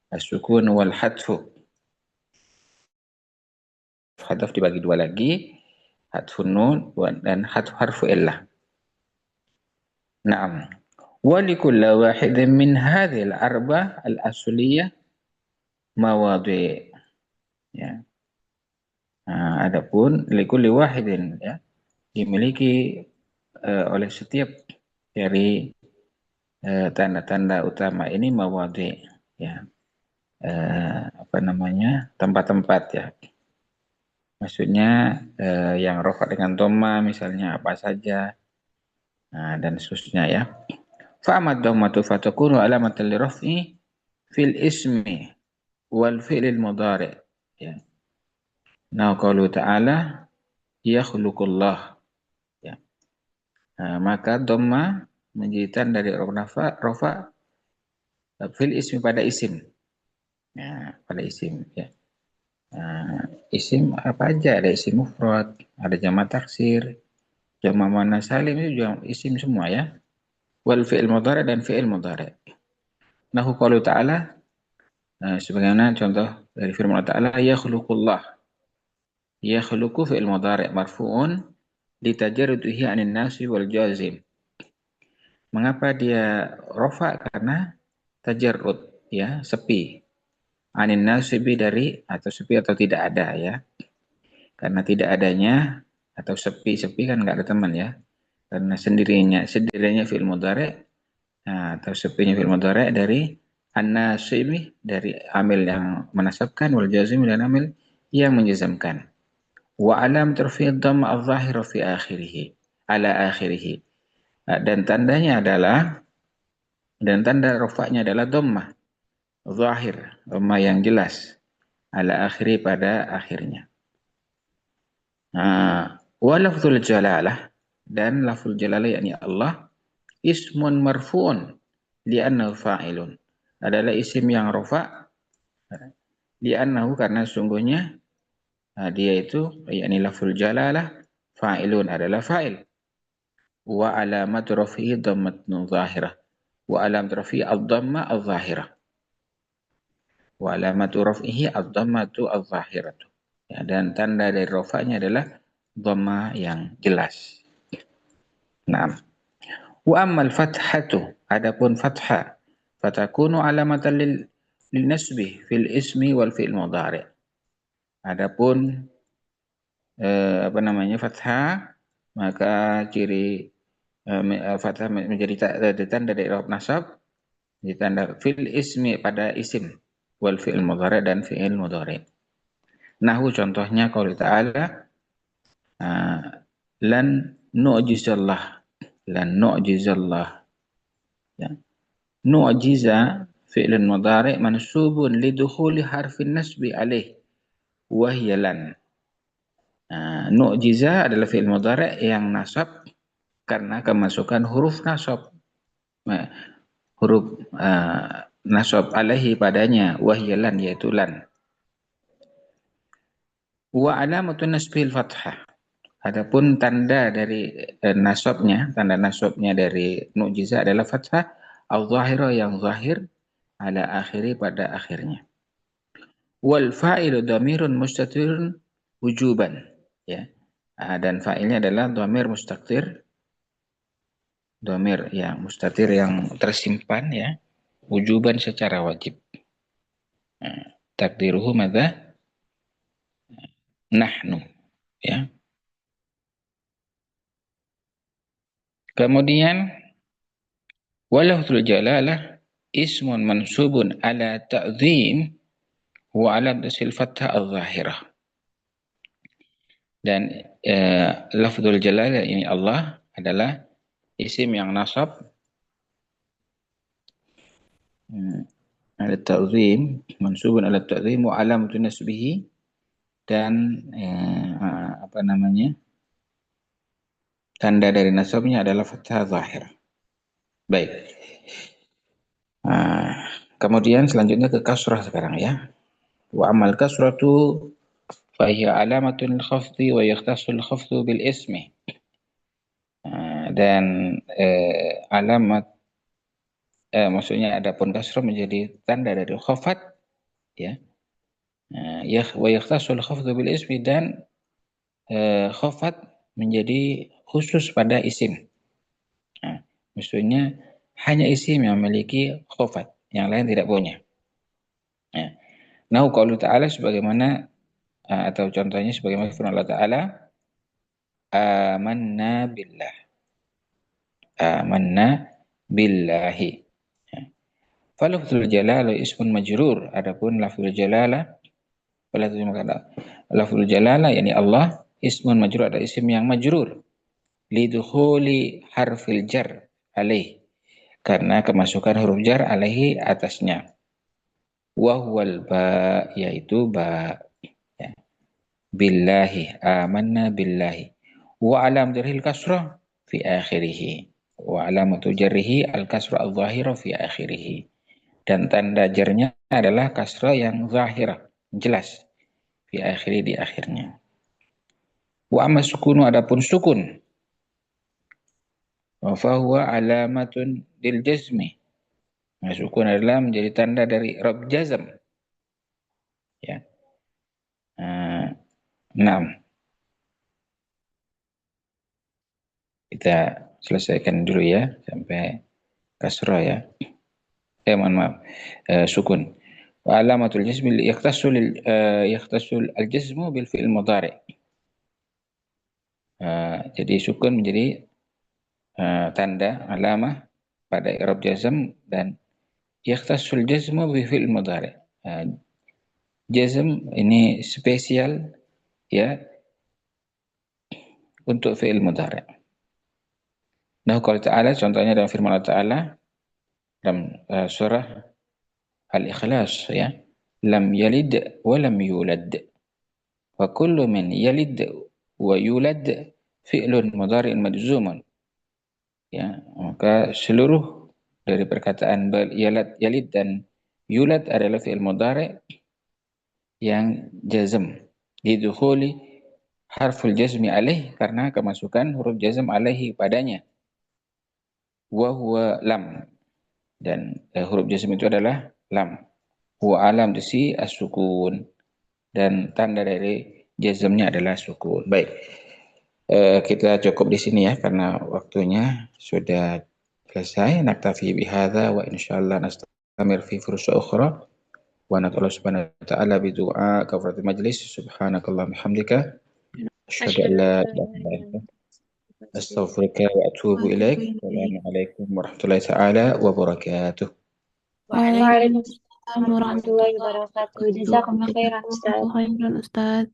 Speaker 7: As-sukun wal hadfu. Hadaf dibagi 2 lagi, hadfun nun dan hadfu harfu illah. Naam. Wa likulli wahidin min hadhil arba al-asliyah mawadhi'. Ya. Adapun likulli wahidin, ya, dimiliki oleh setiap dari tanda-tanda utama ini mawadhi', ya. Tempat-tempat, ya. Maksudnya yang rafa dengan dhamma misalnya apa saja, dan seterusnya, ya. Fa'amad dhammatu fatakunu alamatan liraf'i fil ismi wal fi'lil mudhari', ya. Nah, qaulu ta'ala yakhluqullah, ya. Maka dhamma menjadi tanda dari rafa fil ismi, pada isim, ya, pada isim, ya. Isim apa aja, ada isim mufrad, ada jamak taksir, jamak muannas salim, itu juga isim semua, ya. Wal fi'il mudhari', dan fi'il mudhari'. Nahu qaulu ta'ala, sebagaimana contoh dari firman Allah Ta'ala, yakhluqullah. Yakhluqu fi'il mudhari' marfu'un litajarrudihi 'anil nasbi wal jazim. Mengapa dia rafa? Karena tajarrud, ya, sepi. 'Anil nasbi, dari atau sepi atau tidak ada, ya. Karena tidak adanya atau sepi kan enggak ada teman, ya. Karena sendirinya fi'il mudhari', atau sepinya fi'il mudhari' dari an-nasibi, dari amil yang menasabkan, wal jazim, dan amil yang menjazamkan. Wa alam tarfi'id dhamma adh-dhahira fi akhirih, ala akhirih. Dan tanda rafa'nya adalah dhammah zahir, dhammah yang jelas, ala akhiri, pada akhirnya. Wa lafzul jalalah, dan lafzul jalalah yakni Allah, ismun marfu'un li'annahu fa'ilun, adalah isim yang rafa', li'annahu, karena sungguhnya dia itu, yakni lafzul jalalah, fa'ilun, adalah fa'il. Wa alamatu rafi'i dhammatun zahirah, wa alamatu rafi'i ad-dhamma adh-dhahirah, wa alamatu rafi'i ad-dhammatu adh-dhahiratu, ya, dan tanda dari rafa'nya adalah dhamma yang jelas. Naam. Wa ammal fathatu, adapun fathah, fatakunu alamatan lil nasbi fil ismi wal fi'il mudhari'. Adapun fathah, maka ciri fathah menjadi tanda dari i'rab nasab, ditanda fil ismi, pada isim, wal fi'il mudhari', dan fi'il mudhari'. Nahu, contohnya qaul ta'ala lan nu'jizallah, ya. Nu'jiza fi'lun mudhari' mansubun lidukhuli harfin nasbi alaih wa hiya lan. Nu'jiza adalah fi'il mudhari' yang nasab karena kemasukan huruf nasab. huruf nasab alaihi padanya, wahyalan yaitu lan. Wa alamatun nasbil fathah. Adapun tanda dari nasabnya, tanda nasabnya dari nu'jiza adalah fathah al-zahira yang zahir ala akhiri pada akhirnya. Wal fa'ilu dhamirun mustatirun wujuban, ya. Dan fa'ilnya adalah dhamir mustatir, dhamir yang mustatir yang tersimpan, ya, wujuban secara wajib. Takdiruhu madza? Nahnu, ya. Kemudian walafzul jalalah ismun mansubun ala ta'zim wa ala dasil fathah al-zahirah. Dan lafzul jalalah ini Allah adalah isim yang nasab ala ta'zim, mansubun ala ta'zim wa alamatun nasbihi, dan tanda dari nasabnya adalah fathah zahir. Baik. Kemudian selanjutnya ke kasrah sekarang, ya. Wa amal kasratu fa hiya alamatul khafdi wa yakhtassul khafdu bil ismi. Dan alamat maksudnya adapun kasrah menjadi tanda dari khafat, ya. Wa yakhtassul khafdu bil ismi, dan khafat menjadi khusus pada isim. Maksudnya hanya isim yang memiliki khafat, yang lain tidak punya. Nah, qaulu ta'ala sebagaimana atau contohnya sebagaimana firman Allah Ta'ala, amanna billah. Amanna billahi. Falafzul jalalah ismun majrur. Adapun lafzul jalalah, lafzul jalalah yakni Allah, ismun majrur, ada isim yang majrur. Lidukhuli harfil jar alaih, karena kemasukan huruf jar alaihi atasnya. Wa huwal ba, yaitu ba, ya. Billahi, amanna billahi. Wa alam jarhil kasrah fi akhirih. Wa alamatu jarrihi al-kasrah al-zahira fi akhirih. Dan tanda jarnya adalah kasrah yang zahirah, jelas, fi akhirih, di akhirnya. Wa amma sukunu, adapun sukun, wa fahuwa alamatun lil jazmi. Nah, sukun adalah menjadi tanda dari rab jazm, ya. 6. Kita selesaikan dulu, ya, sampai kasrah, ya. Mohon maaf, sukun. Wa alamatul jazmi yahtassul al-jazmu bil fi'il mudhari. Jadi sukun menjadi tanda alamah pada i'rab jazm, dan yahtassul jazmu bil fi'il mudhari. Jazm ini spesial, ya, untuk fi'il mudhari. Nah, kalau Ta'ala, contohnya dalam firman Allah Ta'ala dalam surah Al-Ikhlas, ya, lam yalid wa lam yulad wa kullu min yalid wa yulad fi'lun mudhari'un majzumun, ya. Maka seluruh dari perkataan yalid dan yulad adalah fi'il mudhari' yang jazm, lidukhuli harful jazmi alaih, karena kemasukan huruf jazm alaihi padanya. Wa huwa lam, dan huruf jazm itu adalah lam. Wa alam disi as-sukun, dan tanda dari jazmnya adalah sukun. Baik, kita cukup di sini, ya, karena waktunya sudah selesai. Naktafi bihadza wa insyaallah nastamir fi fursa ukhra. Wa nas'alullah subhanahu wa ta'ala bidu'a kafaratul majlis. Subhanakallahumma hamdika asyhadu an la ilaha illa anta astaghfiruka wa atubu ilaik. Wassalamualaikum warahmatullahi taala wabarakatuh.
Speaker 8: Waalaikumsalam warahmatullahi wabarakatuh. Jazakumullah khairan, Ustaz.
Speaker 6: Khairan, Ustaz.